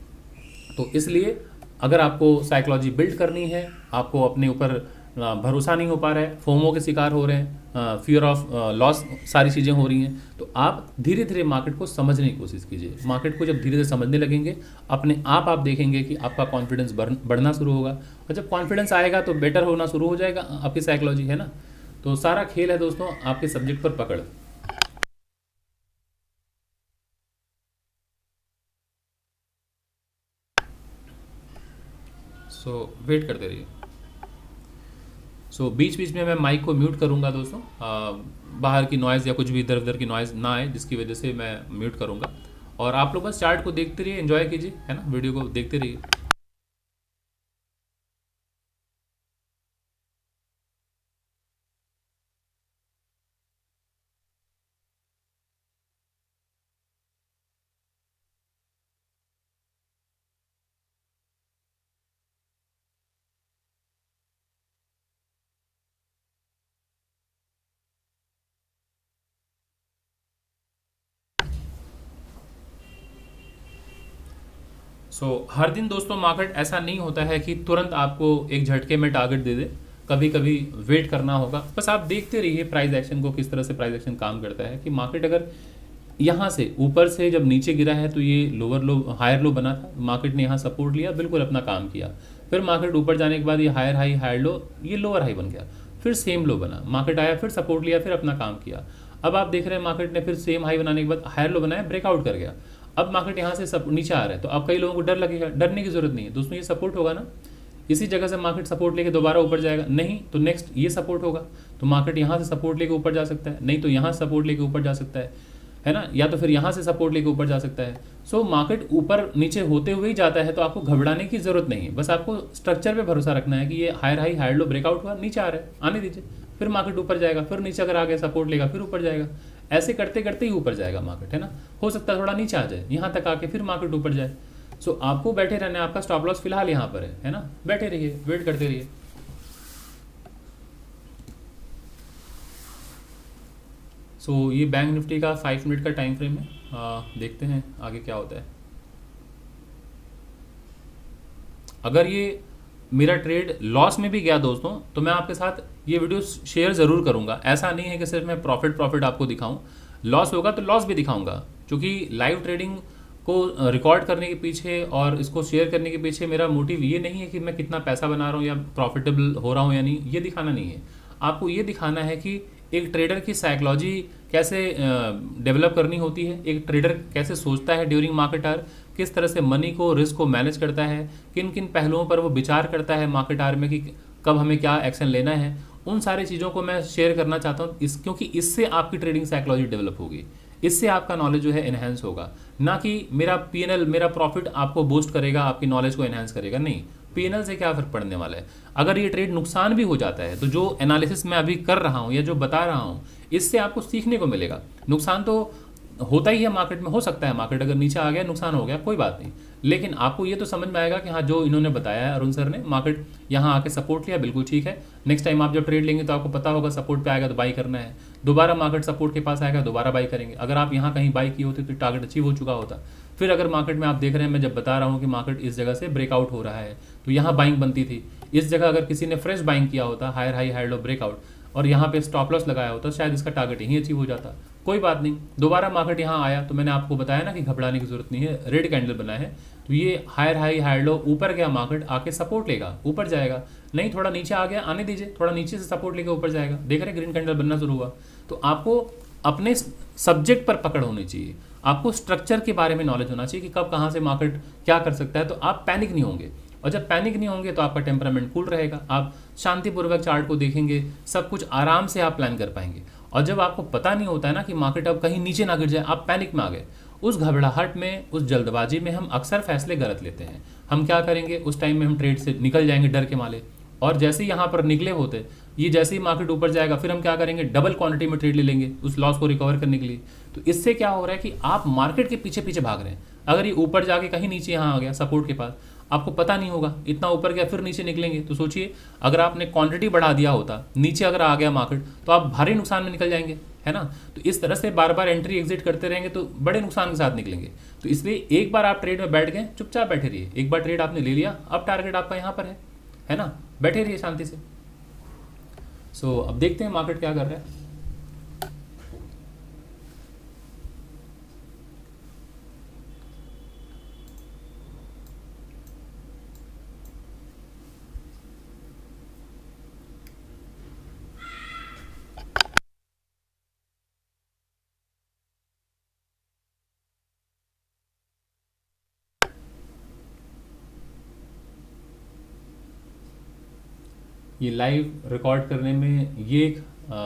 तो इसलिए अगर आपको साइकोलॉजी बिल्ड करनी है, आपको अपने ऊपर भरोसा नहीं हो पा रहा है, फोमो के शिकार हो रहे हैं, फियर ऑफ लॉस सारी चीज़ें हो रही हैं, तो आप धीरे धीरे मार्केट को समझने की कोशिश कीजिए। मार्केट को जब धीरे धीरे समझने लगेंगे, अपने आप देखेंगे कि आपका कॉन्फिडेंस बढ़ना शुरू होगा, और जब कॉन्फिडेंस आएगा तो बेटर होना शुरू हो जाएगा आपकी साइकोलॉजी, है ना। तो सारा खेल है दोस्तों आपके सब्जेक्ट पर पकड़। सो वेट करते रहिए। सो बीच बीच में मैं माइक को म्यूट करूंगा दोस्तों, बाहर की नॉइज़ या कुछ भी इधर उधर की नॉइज़ ना आए, जिसकी वजह से मैं म्यूट करूंगा। और आप लोग बस चार्ट को देखते रहिए, एंजॉय कीजिए, है ना, वीडियो को देखते रहिए। हर दिन दोस्तों मार्केट ऐसा नहीं होता है कि तुरंत आपको एक झटके में टारगेट दे दे, कभी कभी वेट करना होगा। बस आप देखते रहिए प्राइस एक्शन को, किस तरह से प्राइस एक्शन काम करता है। कि मार्केट अगर यहाँ से ऊपर से जब नीचे गिरा है तो ये लोअर लो हायर लो बना था, मार्केट ने यहाँ सपोर्ट लिया, बिल्कुल अपना काम किया। फिर मार्केट ऊपर जाने के बाद ये हायर हाई हायर लो, ये लोअर हाई बन गया, फिर सेम लो बना, मार्केट आया फिर सपोर्ट लिया, फिर अपना काम किया। अब आप देख रहे हैं मार्केट ने फिर सेम हाई बनाने के बाद हायर लो बनाया, ब्रेकआउट कर गया। अब मार्केट यहाँ से सब नीचे आ रहा है, तो अब कई लोगों को डर लगेगा, डरने की जरूरत नहीं है दोस्तों, ये सपोर्ट होगा ना, इसी जगह से मार्केट सपोर्ट लेके दोबारा ऊपर जाएगा, नहीं तो नेक्स्ट ये सपोर्ट होगा, तो मार्केट यहाँ से सपोर्ट लेके ऊपर जा सकता है, नहीं तो यहाँ सपोर्ट लेके ऊपर जा सकता है ना, या तो फिर यहाँ से सपोर्ट लेके ऊपर जा सकता है। सो मार्केट ऊपर नीचे होते हुए ही जाता है, तो आपको घबराने की जरूरत नहीं है, बस आपको स्ट्रक्चर पे भरोसा रखना है कि ये higher high higher low breakout हुआ, नीचे आ रहा है, आने दीजिए, फिर मार्केट ऊपर जाएगा, फिर नीचे अगर आगे सपोर्ट लेगा फिर ऊपर जाएगा, ऐसे करते करते ही ऊपर जाएगा मार्केट, है ना। हो सकता है थोड़ा नीचे आ जाए, यहाँ तक आके फिर मार्केट ऊपर जाए। सो आपको बैठे रहना है, आपका स्टॉप लॉस फिलहाल यहाँ पर है ना, बैठे रहिए, वेट करते रहिए। सो ये बैंक निफ्टी का 5 मिनट का टाइम फ्रेम है, देखते हैं आगे क्या होता है। अगर ये मेरा ट्रेड लॉस में भी गया दोस्तों, तो मैं आपके साथ ये वीडियो शेयर ज़रूर करूंगा। ऐसा नहीं है कि सिर्फ मैं प्रॉफिट आपको दिखाऊं, लॉस होगा तो लॉस भी दिखाऊंगा, क्योंकि लाइव ट्रेडिंग को रिकॉर्ड करने के पीछे और इसको शेयर करने के पीछे मेरा मोटिव ये नहीं है कि मैं कितना पैसा बना रहा हूँ या प्रॉफिटेबल हो रहा हूँ या नहीं, ये दिखाना नहीं है। आपको ये दिखाना है कि एक ट्रेडर की साइकोलॉजी कैसे डेवलप करनी होती है, एक ट्रेडर कैसे सोचता है ड्यूरिंग मार्केट आवर, किस तरह से मनी को रिस्क को मैनेज करता है, किन किन पहलुओं पर वो विचार करता है मार्केट आवर में कि कब हमें क्या एक्शन लेना है, उन सारी चीज़ों को मैं शेयर करना चाहता हूँ क्योंकि इससे आपकी ट्रेडिंग साइकोलॉजी डेवलप होगी, इससे आपका नॉलेज जो है एनहेंस होगा। ना कि मेरा पीएनएल मेरा प्रॉफिट आपको बूस्ट करेगा, आपकी नॉलेज को एनहेंस करेगा, नहीं, पीएनएल से क्या फर्क पड़ने वाला है। अगर ये ट्रेड नुकसान भी हो जाता है तो जो एनालिसिस मैं अभी कर रहा हूँ या जो बता रहा हूँ, इससे आपको सीखने को मिलेगा। नुकसान तो होता ही है मार्केट में, हो सकता है मार्केट अगर नीचे आ गया नुकसान हो गया, कोई बात नहीं, लेकिन आपको ये तो समझ में आएगा कि हाँ जो इन्होंने बताया है अरुण सर ने, मार्केट यहाँ आके सपोर्ट लिया, बिल्कुल ठीक है। नेक्स्ट टाइम आप जब ट्रेड लेंगे तो आपको पता होगा सपोर्ट पे आएगा तो बाई करना है, दोबारा मार्केट सपोर्ट के पास आएगा दोबारा बाई करेंगे। अगर आप यहाँ कहीं बाई किए होते तो टारगेट अचीव हो चुका होता। फिर अगर मार्केट में आप देख रहे हैं, मैं जब बता रहा हूँ कि मार्केट इस जगह से ब्रेकआउट हो रहा है तो यहाँ बाइंग बनती थी, इस जगह अगर किसी ने फ्रेश बाइंग किया होता, higher high higher low breakout, और यहाँ पे स्टॉप लॉस लगाया होता, शायद इसका टारगेट यहीं अचीव हो जाता। कोई बात नहीं, दोबारा मार्केट यहाँ आया तो मैंने आपको बताया ना कि घबराने की जरूरत नहीं है, रेड कैंडल बना है तो ये हायर हाई हायर लो, ऊपर गया मार्केट आके सपोर्ट लेगा, ऊपर जाएगा, नहीं थोड़ा नीचे आ गया आने दीजिए, थोड़ा नीचे से सपोर्ट लेके ऊपर जाएगा, देख रहे ग्रीन कैंडल बनना शुरू हुआ। तो आपको अपने सब्जेक्ट पर पकड़ होनी चाहिए, आपको स्ट्रक्चर के बारे में नॉलेज होना चाहिए कि कब कहाँ से मार्केट क्या कर सकता है, तो आप पैनिक नहीं होंगे। और जब पैनिक नहीं होंगे तो आपका टेम्परामेंट कूल रहेगा, आप शांतिपूर्वक चार्ट को देखेंगे, सब कुछ आराम से आप प्लान कर पाएंगे। और जब आपको पता नहीं होता है ना कि मार्केट अब कहीं नीचे ना गिर जाए, आप पैनिक में आ गए, उस घबराहट में, उस जल्दबाजी में हम अक्सर फैसले गलत लेते हैं। हम क्या करेंगे, उस टाइम में हम ट्रेड से निकल जाएंगे डर के मारे, और जैसे ही यहाँ पर निकले होते, ये जैसे ही मार्केट ऊपर जाएगा फिर हम क्या करेंगे, डबल क्वांटिटी में ट्रेड ले लेंगे उस लॉस को रिकवर करने के लिए। तो इससे क्या हो रहा है कि आप मार्केट के पीछे पीछे भाग रहे हैं। अगर ये ऊपर जाके कहीं नीचे यहाँ आ गया सपोर्ट के पास, आपको पता नहीं होगा, इतना ऊपर गया फिर नीचे निकलेंगे, तो सोचिए अगर आपने क्वांटिटी बढ़ा दिया होता, नीचे अगर आ गया मार्केट, तो आप भारी नुकसान में निकल जाएंगे, है ना। तो इस तरह से बार बार एंट्री एग्जिट करते रहेंगे तो बड़े नुकसान के साथ निकलेंगे। तो इसलिए एक बार आप ट्रेड में बैठ गए, चुपचाप बैठे रहिए। एक बार ट्रेड आपने ले लिया, अब टारगेट आपका यहाँ पर है ना, बैठे रहिए शांति से। सो अब देखते हैं मार्केट क्या कर रहा है। ये लाइव रिकॉर्ड करने में ये एक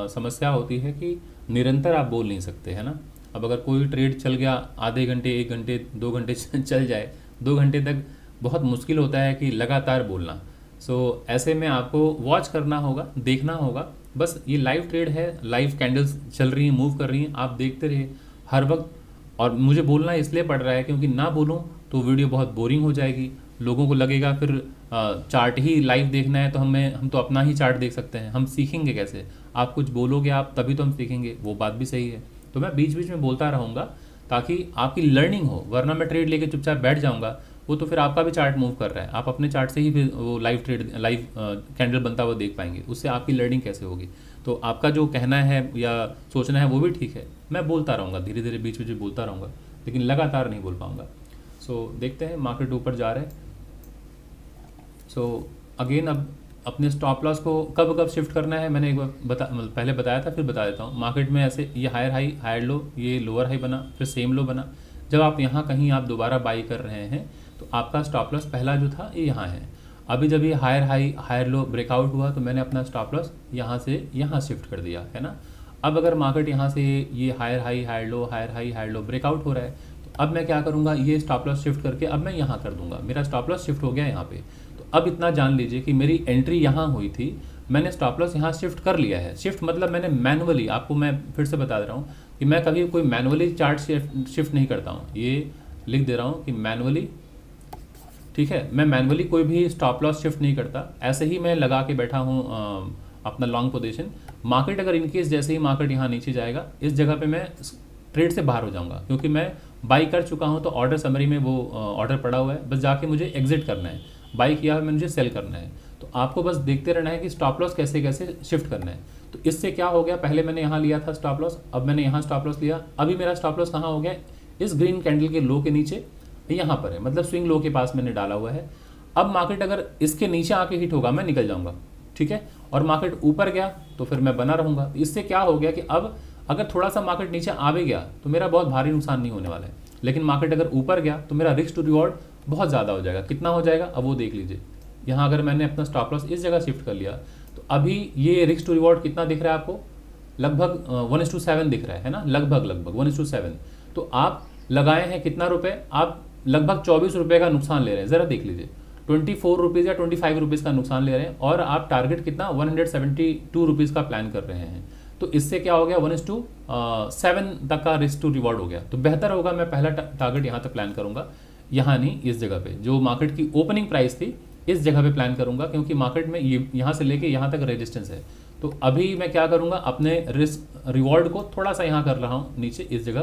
समस्या होती है कि निरंतर आप बोल नहीं सकते, है ना। अब अगर कोई ट्रेड चल गया, आधे घंटे, 1 घंटे, 2 घंटे चल जाए, 2 घंटे तक बहुत मुश्किल होता है कि लगातार बोलना। सो ऐसे में आपको वॉच करना होगा, देखना होगा। बस ये लाइव ट्रेड है, लाइव कैंडल्स चल रही हैं, मूव कर रही हैं, आप देखते रहिए हर वक्त। और मुझे बोलना इसलिए पड़ रहा है क्योंकि ना बोलूँ तो वीडियो बहुत बोरिंग हो जाएगी, लोगों को लगेगा फिर चार्ट ही लाइव देखना है तो हम तो अपना ही चार्ट देख सकते हैं, हम सीखेंगे कैसे। आप कुछ बोलोगे आप, तभी तो हम सीखेंगे, वो बात भी सही है। तो मैं बीच बीच में बोलता रहूँगा ताकि आपकी लर्निंग हो, वरना मैं ट्रेड लेके चुपचाप बैठ जाऊँगा, वो तो फिर आपका भी चार्ट मूव कर रहा है, आप अपने चार्ट से ही फिर वो लाइव कैंडल बनता हुआ देख पाएंगे, उससे आपकी लर्निंग कैसे होगी। तो आपका जो कहना है या सोचना है वो भी ठीक है, मैं बोलता रहूँगा, धीरे धीरे बीच बीच में बोलता रहूँगा, लेकिन लगातार नहीं बोल पाऊँगा। सो देखते हैं मार्केट ऊपर जा रहा है। सो अगेन अब अपने स्टॉप लॉस को कब कब शिफ्ट करना है मैंने एक बार पहले बताया था, फिर बता देता हूँ। मार्केट में ऐसे ये हायर हाई, हायर लो, ये लोअर हाई बना, फिर सेम लो बना, जब आप यहाँ कहीं आप दोबारा बाई कर रहे हैं तो आपका स्टॉप लॉस पहला जो था ये यहाँ है। अभी जब ये higher high higher low breakout हुआ तो मैंने अपना स्टॉप लॉस यहाँ से यहाँ शिफ्ट कर दिया, है ना। अब अगर मार्केट यहाँ से ये higher high higher low, higher high higher low breakout हो रहा है, तो अब मैं क्या करूँगा, ये स्टॉप लॉस शिफ्ट करके अब मैं यहाँ कर दूंगा, मेरा स्टॉप लॉस शिफ्ट हो गया यहाँ पे। तो अब इतना जान लीजिए कि मेरी एंट्री यहाँ हुई थी, मैंने स्टॉप लॉस यहाँ शिफ्ट कर लिया है। शिफ्ट मतलब मैंने मैनुअली, आपको मैं फिर से बता दे रहा हूँ कि मैं कभी कोई मैनुअली चार्ट शिफ्ट नहीं करता हूँ, ये लिख दे रहा हूँ कि मैनुअली, ठीक है, मैं मैनुअली कोई भी स्टॉप लॉस शिफ्ट नहीं करता, ऐसे ही मैं लगा के बैठा हूँ अपना लॉन्ग पोजीशन। मार्केट अगर इनकेस जैसे ही मार्केट यहाँ नीचे जाएगा, इस जगह पे मैं ट्रेड से बाहर हो जाऊँगा, क्योंकि मैं बाई कर चुका हूँ, तो ऑर्डर समरी में वो ऑर्डर पड़ा हुआ है, बस जाके मुझे एग्जिट करना है। बाई किया है, मुझे सेल करना है। तो आपको बस देखते रहना है कि स्टॉप लॉस कैसे कैसे शिफ्ट करना है। तो इससे क्या हो गया, पहले मैंने यहाँ लिया था स्टॉप लॉस, अब मैंने यहाँ स्टॉप लॉस लिया, अभी मेरा स्टॉप लॉस कहाँ हो गया, इस ग्रीन कैंडल के लो के नीचे यहाँ पर है, मतलब स्विंग लो के पास मैंने डाला हुआ है। अब मार्केट अगर इसके नीचे आके हिट होगा, मैं निकल जाऊँगा, ठीक है, और मार्केट ऊपर गया तो फिर मैं बना रहूँगा। इससे क्या हो गया कि अब अगर थोड़ा सा मार्केट नीचे आ भी गया तो मेरा बहुत भारी नुकसान नहीं होने वाला है, लेकिन मार्केट अगर ऊपर गया तो मेरा रिस्क टू रिवॉर्ड बहुत ज़्यादा हो जाएगा। कितना हो जाएगा, अब वो देख लीजिए। यहाँ अगर मैंने अपना स्टॉप लॉस इस जगह शिफ्ट कर लिया तो अभी ये रिस्क टू रिवॉर्ड कितना दिख रहा है आपको, लगभग 1:7 दिख रहा है ना, लगभग 1:7। तो आप लगाए हैं कितना रुपए, आप लगभग 24 रुपये का नुकसान ले रहे हैं। ज़रा देख लीजिए, 24 रुपीज़ या 25 रुपीज़ का नुकसान ले रहे हैं, और आप टारगेट कितना 172 रुपीज़ का प्लान कर रहे हैं। तो इससे क्या हो गया, 1:7 तक का रिस्क टू रिवॉर्ड हो गया। तो बेहतर होगा मैं पहला टारगेट यहाँ तक प्लान करूँगा, यहाँ नहीं, इस जगह पे जो मार्केट की ओपनिंग प्राइस थी इस जगह पे प्लान करूँगा, क्योंकि मार्केट में ये यहाँ से लेके यहाँ तक रेजिस्टेंस है। तो अभी मैं क्या करूँगा, अपने रिस्क रिवॉर्ड को थोड़ा सा यहाँ कर रहा हूँ नीचे इस जगह,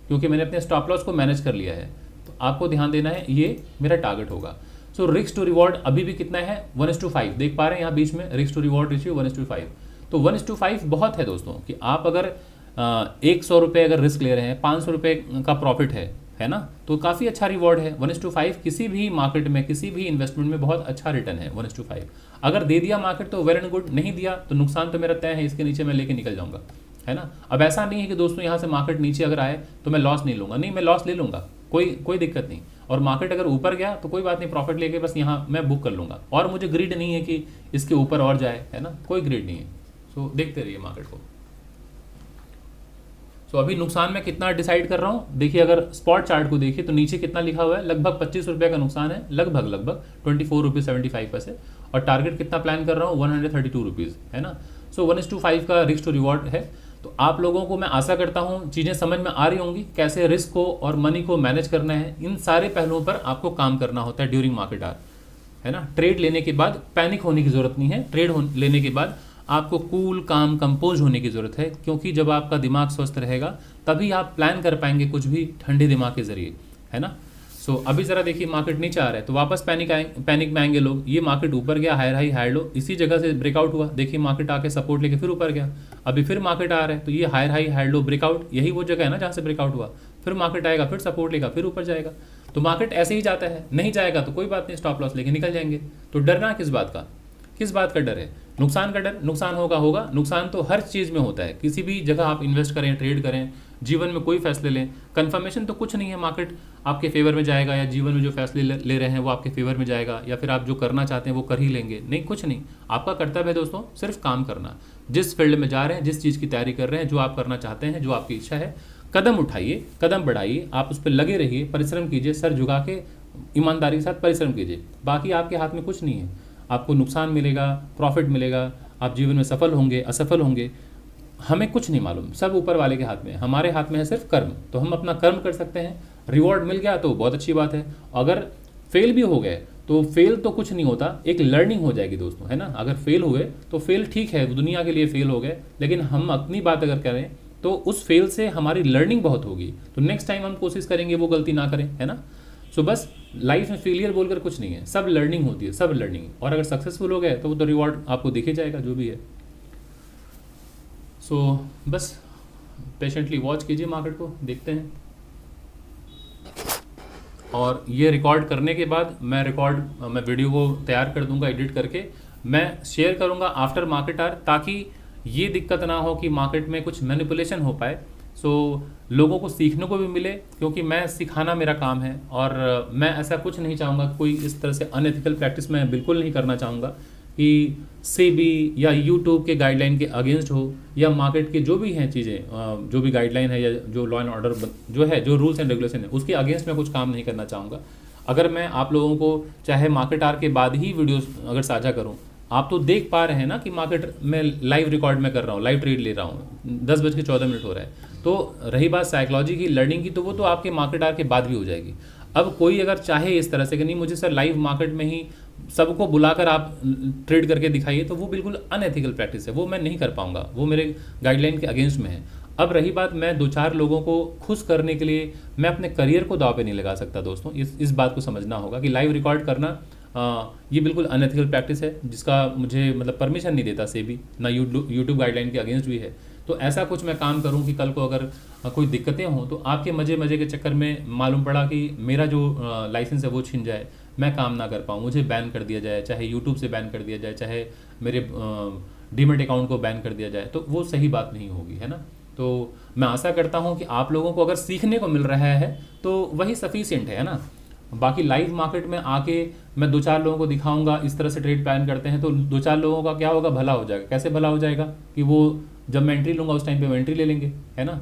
क्योंकि मैंने अपने स्टॉप लॉस को मैनेज कर लिया है। तो आपको ध्यान देना है, ये मेरा टारगेट होगा। सो रिस्क टू रिवॉर्ड अभी भी कितना है, 1:5 देख पा रहे हैं यहाँ बीच में, रिस्क टू रिवॉर्ड रेशियो 1:5। तो 1:5 बहुत है दोस्तों, कि आप अगर 100 रुपये अगर रिस्क ले रहे हैं, 500 रुपये का प्रॉफिट है ना, तो काफ़ी अच्छा रिवॉर्ड है। 1:5 किसी भी मार्केट में, किसी भी इन्वेस्टमेंट में बहुत अच्छा रिटर्न है 1:5। अगर दे दिया मार्केट तो वेल एंड गुड, नहीं दिया तो नुकसान तो मेरा तय है, इसके नीचे मैं लेके निकल जाऊंगा, है ना। अब ऐसा नहीं है कि दोस्तों यहाँ से मार्केट नीचे अगर आए तो मैं लॉस नहीं लूँगा, नहीं, मैं लॉस ले लूँगा, कोई दिक्कत नहीं। और मार्केट अगर ऊपर गया तो कोई बात नहीं, प्रॉफिट लेके बस यहाँ मैं बुक कर लूँगा, और मुझे ग्रीड नहीं है कि इसके ऊपर और जाए, है ना, कोई ग्रीड नहीं है। सो देखते रहिए मार्केट को। सो अभी नुकसान मैं कितना डिसाइड कर रहा हूँ, देखिए अगर स्पॉट चार्ट को देखिए तो नीचे कितना लिखा हुआ है, लगभग 25 रुपये का नुकसान है, लगभग 24.75 रुपये, और टारगेट कितना प्लान कर रहा हूँ 132 रुपीज़, है ना। सो 1:5 का रिस्क टू रिवॉर्ड है। तो आप लोगों को मैं आशा करता हूँ चीज़ें समझ में आ रही होंगी, कैसे रिस्क को और मनी को मैनेज करना है। इन सारे पहलुओं पर आपको काम करना होता है ड्यूरिंग मार्केट आवर, है ना। ट्रेड लेने के बाद पैनिक होने की ज़रूरत नहीं है, लेने के बाद आपको कूल काम कंपोज होने की ज़रूरत है, क्योंकि जब आपका दिमाग स्वस्थ रहेगा तभी आप प्लान कर पाएंगे कुछ भी ठंडे दिमाग के ज़रिए, है ना। सो अभी ज़रा देखिए मार्केट नीचे आ रहा है तो वापस पैनिक में आएंगे लोग। ये मार्केट ऊपर गया, हायर हाई हायर लो, इसी जगह से ब्रेकआउट हुआ, देखिए मार्केट आके सपोर्ट लेके फिर ऊपर गया, अभी फिर मार्केट आ रहा है तो ये higher high higher low breakout, यही वो जगह है ना जहाँ से ब्रेकआउट हुआ, फिर मार्केट आएगा, फिर सपोर्ट लेगा, फिर ऊपर जाएगा। तो मार्केट ऐसे ही जाता है, नहीं जाएगा तो कोई बात नहीं, स्टॉप लॉस लेके निकल जाएंगे। तो डरना किस बात का डर है? नुकसान का डर। नुकसान होगा, नुकसान तो हर चीज़ में होता है, किसी भी जगह आप इन्वेस्ट करें, ट्रेड करें, जीवन में कोई फैसले लें, कंफर्मेशन तो कुछ नहीं है मार्केट आपके फेवर में जाएगा, या जीवन में जो फैसले ले रहे हैं वो आपके फेवर में जाएगा, या फिर आप जो करना चाहते हैं वो कर ही लेंगे, नहीं, कुछ नहीं। आपका कर्तव्य है दोस्तों सिर्फ काम करना। जिस फील्ड में जा रहे हैं, जिस चीज़ की तैयारी कर रहे हैं, जो आप करना चाहते हैं, जो आपकी इच्छा है, कदम उठाइए, कदम बढ़ाइए, आप उस पर लगे रहिए, परिश्रम कीजिए, सर झुका के ईमानदारी के साथ परिश्रम कीजिए। बाकी आपके हाथ में कुछ नहीं है, आपको नुकसान मिलेगा, प्रॉफिट मिलेगा, आप जीवन में सफल होंगे, असफल होंगे, हमें कुछ नहीं मालूम, सब ऊपर वाले के हाथ में है। हमारे हाथ में है सिर्फ कर्म। तो हम अपना कर्म कर सकते हैं, रिवॉर्ड मिल गया तो बहुत अच्छी बात है, अगर फेल भी हो गए तो फेल तो कुछ नहीं होता, एक लर्निंग हो जाएगी दोस्तों, है ना। अगर फेल हुए तो फेल ठीक है, दुनिया के लिए फेल हो गए, लेकिन हम अपनी बात अगर करें तो उस फेल से हमारी लर्निंग बहुत होगी, तो नेक्स्ट टाइम हम कोशिश करेंगे वो गलती ना करें, है ना। सो बस लाइफ में फेलियर बोलकर कुछ नहीं है, सब लर्निंग होती है, सब लर्निंग। और अगर सक्सेसफुल हो गए तो वो तो रिवॉर्ड आपको दिखे जाएगा जो भी है। सो बस पेशेंटली वॉच कीजिए मार्केट को, देखते हैं। और ये रिकॉर्ड करने के बाद मैं वीडियो को तैयार कर दूंगा, एडिट करके मैं शेयर करूंगा आफ्टर मार्केट आवर, ताकि ये दिक्कत ना हो कि मार्केट में कुछ मैनिपुलेशन हो पाए। सो लोगों को सीखने को भी मिले, क्योंकि मैं सिखाना मेरा काम है, और मैं ऐसा कुछ नहीं चाहूँगा, कोई इस तरह से अनएथिकल प्रैक्टिस मैं बिल्कुल नहीं करना चाहूँगा कि सेबी या यूट्यूब के गाइडलाइन के अगेंस्ट हो, या मार्केट के जो भी हैं चीज़ें, जो भी गाइडलाइन है या जो लॉ एंड ऑर्डर जो है, जो रूल्स एंड रेगुलेशन है, उसके अगेंस्ट मैं कुछ काम नहीं करना चाहूँगा। अगर मैं आप लोगों को चाहे मार्केट आवर के बाद ही वीडियोस अगर साझा करूँ, आप तो देख पा रहे हैं ना कि मार्केट में लाइव रिकॉर्ड में कर रहा हूँ, लाइव ट्रेड ले रहा हूँ, 10:14 हो रहा है। तो रही बात साइकोलॉजी की, लर्निंग की, तो वो तो आपके मार्केट आवर के बाद भी हो जाएगी। अब कोई अगर चाहे इस तरह से कि नहीं मुझे सर लाइव मार्केट में ही सबको बुलाकर आप ट्रेड करके दिखाइए, तो वो बिल्कुल अनएथिकल प्रैक्टिस है, वो मैं नहीं कर पाऊंगा, वो मेरे गाइडलाइन के अगेंस्ट में है। अब रही बात, मैं 2-4 लोगों को खुश करने के लिए मैं अपने करियर को दाव पे नहीं लगा सकता दोस्तों। इस बात को समझना होगा कि लाइव रिकॉर्ड करना ये बिल्कुल अनएथिकल प्रैक्टिस है, जिसका मुझे मतलब परमिशन नहीं देता सेबी, ना यूट्यूब गाइडलाइन के अगेंस्ट भी है। तो ऐसा कुछ मैं काम करूं कि कल को अगर कोई दिक्कतें हों तो आपके मज़े के चक्कर में मालूम पड़ा कि मेरा जो लाइसेंस है वो छिन जाए, मैं काम ना कर पाऊँ, मुझे बैन कर दिया जाए, चाहे यूट्यूब से बैन कर दिया जाए, चाहे मेरे डीमेट अकाउंट को बैन कर दिया जाए, तो वो सही बात नहीं होगी, है ना। तो मैं आशा करता हूँ कि आप लोगों को अगर सीखने को मिल रहा है तो वही सफिशिएंट है ना। बाकी लाइव मार्केट में आके मैं 2-4 लोगों को दिखाऊंगा इस तरह से ट्रेड प्लान करते हैं, तो 2-4 लोगों का क्या होगा, भला हो जाएगा। कैसे भला हो जाएगा कि वो जब मैं एंट्री लूँगा उस टाइम पे वो एंट्री ले लेंगे, है ना।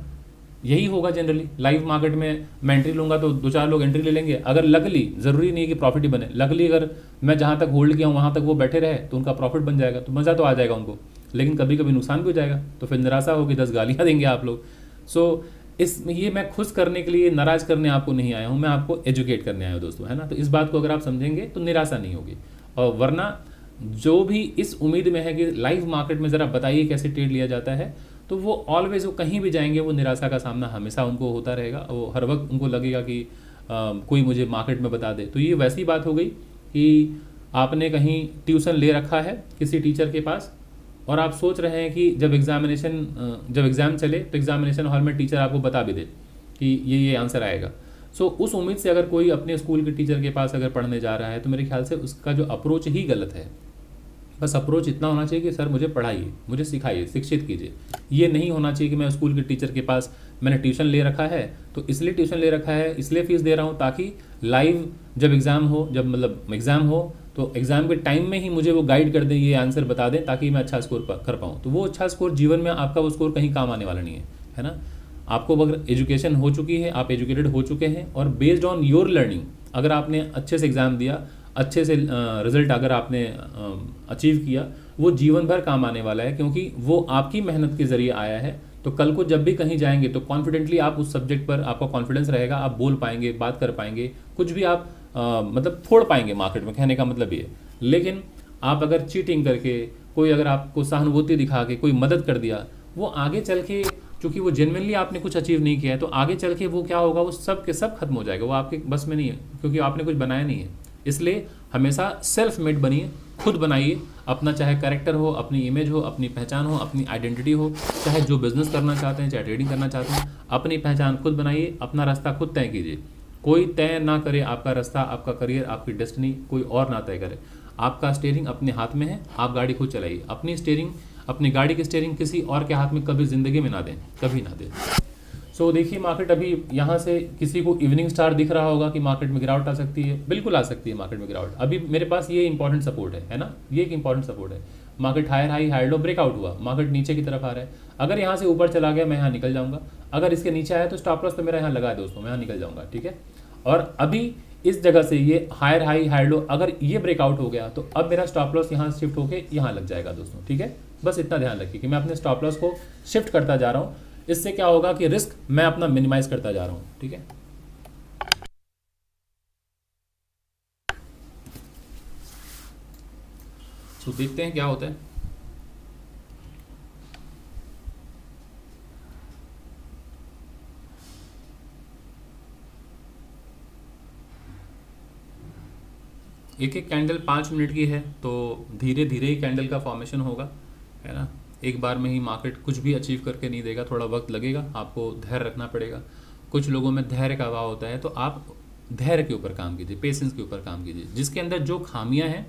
यही होगा जनरली, लाइव मार्केट में मैं एंट्री लूँगा तो 2-4 लोग एंट्री ले लेंगे। अगर लगली, ज़रूरी नहीं है कि प्रॉफिट ही बने, लगली अगर मैं जहाँ तक होल्ड किया हूँ वहाँ तक वो बैठे रहे तो उनका प्रॉफिट बन जाएगा, तो मज़ा तो आ जाएगा उनको। लेकिन कभी कभी नुकसान भी हो जाएगा, तो फिर निराशा होगी, 10 गालियाँ देंगे आप लोग। सो ये मैं खुश करने के लिए, नाराज़ करने आपको नहीं आया हूँ, मैं आपको एजुकेट करने आया हूँ दोस्तों, है ना। तो इस बात को अगर आप समझेंगे तो निराशा नहीं होगी। और वरना जो भी इस उम्मीद में है कि लाइव मार्केट में ज़रा बताइए कैसे ट्रेड लिया जाता है, तो वो ऑलवेज, वो कहीं भी जाएंगे वो निराशा का सामना हमेशा उनको होता रहेगा। वो हर वक्त उनको लगेगा कि कोई मुझे मार्केट में बता दे। तो ये वैसी बात हो गई कि आपने कहीं ट्यूशन ले रखा है किसी टीचर के पास, और आप सोच रहे हैं कि जब एग्ज़ाम चले तो एग्जामिनेशन हॉल में टीचर आपको बता भी दे कि ये आंसर आएगा। सो उस उम्मीद से अगर कोई अपने स्कूल के टीचर के पास अगर पढ़ने जा रहा है, तो मेरे ख्याल से उसका जो अप्रोच ही गलत है। बस अप्रोच इतना होना चाहिए कि सर मुझे पढ़ाइए, मुझे सिखाइए, शिक्षित कीजिए। ये नहीं होना चाहिए कि मैं स्कूल के टीचर के पास मैंने ट्यूशन ले रखा है, तो इसलिए ट्यूशन ले रखा है, इसलिए फीस दे रहा हूँ ताकि लाइव जब एग्ज़ाम हो, जब मतलब एग्ज़ाम हो तो एग्ज़ाम के टाइम में ही मुझे वो गाइड कर दें, ये आंसर बता दें ताकि मैं अच्छा स्कोर कर पाऊँ। तो वो अच्छा स्कोर जीवन में आपका वो स्कोर कहीं काम आने वाला नहीं है ना। आपको अगर एजुकेशन हो चुकी है, आप एजुकेटेड हो चुके हैं और बेस्ड ऑन योर लर्निंग अगर आपने अच्छे से एग्ज़ाम दिया, अच्छे से रिजल्ट अगर आपने अचीव किया, वो जीवन भर काम आने वाला है, क्योंकि वो आपकी मेहनत के ज़रिए आया है। तो कल को जब भी कहीं जाएंगे तो कॉन्फिडेंटली आप उस सब्जेक्ट पर आपका कॉन्फिडेंस रहेगा, आप बोल पाएंगे, बात कर पाएंगे, कुछ भी आप मतलब फोड़ पाएंगे मार्केट में, कहने का मतलब ये। लेकिन आप अगर चीटिंग करके, कोई अगर आपको सहानुभूति दिखा के कोई मदद कर दिया, वो आगे चल के, क्योंकि वो जेनविनली आपने कुछ अचीव नहीं किया है, तो आगे चल के वो क्या होगा, वो सब के सब खत्म हो जाएगा, वो आपके बस में नहीं है, क्योंकि आपने कुछ बनाया नहीं है। इसलिए हमेशा सेल्फ मेड बनिए, खुद बनाइए अपना, चाहे कैरेक्टर हो, अपनी इमेज हो, अपनी पहचान हो, अपनी आइडेंटिटी हो, चाहे जो बिजनेस करना चाहते हैं, चाहे ट्रेडिंग करना चाहते हैं, अपनी पहचान खुद बनाइए, अपना रास्ता खुद तय कीजिए। कोई तय ना करे आपका रास्ता, आपका करियर, आपकी डेस्टिनी कोई और ना तय करे। आपका स्टीयरिंग अपने हाथ में है, आप गाड़ी खुद चलाइए। अपनी स्टीयरिंग, अपनी गाड़ी की स्टीयरिंग किसी और के हाथ में कभी ज़िंदगी में ना दें, कभी ना दें। सो देखिए मार्केट अभी यहाँ से किसी को इवनिंग स्टार दिख रहा होगा कि मार्केट में गिरावट आ सकती है, बिल्कुल आ सकती है मार्केट में गिरावट। अभी मेरे पास ये इंपॉर्टेंट सपोर्ट है ना, ये एक इंपॉर्टेंट सपोर्ट है। Market higher high higher low breakout हुआ, मार्केट नीचे की तरफ आ रहा है। अगर यहाँ से ऊपर चला गया मैं यहाँ निकल जाऊँगा, अगर इसके नीचे आया तो स्टॉप लॉस तो मेरा यहाँ लगा है दोस्तों, मैं यहाँ निकल जाऊँगा, ठीक है। और अभी इस जगह से ये हायर हाई हायर लो अगर ये ब्रेकआउट हो गया तो अब मेरा स्टॉप लॉस यहाँ शिफ्ट होकर यहाँ लग जाएगा दोस्तों, ठीक है। बस इतना ध्यान रखिए कि मैं अपने स्टॉप लॉस को शिफ्ट करता जा रहा हूँ। इससे क्या होगा कि रिस्क मैं अपना मिनिमाइज करता जा रहा हूँ, ठीक है। तो देखते हैं क्या होता है। एक एक कैंडल 5 मिनट की है, तो धीरे धीरे ही कैंडल का फॉर्मेशन होगा, है ना। एक बार में ही मार्केट कुछ भी अचीव करके नहीं देगा, थोड़ा वक्त लगेगा, आपको धैर्य रखना पड़ेगा। कुछ लोगों में धैर्य का अभाव होता है, तो आप धैर्य के ऊपर काम कीजिए, पेशेंस के ऊपर काम कीजिए, जिसके अंदर जो खामियां हैं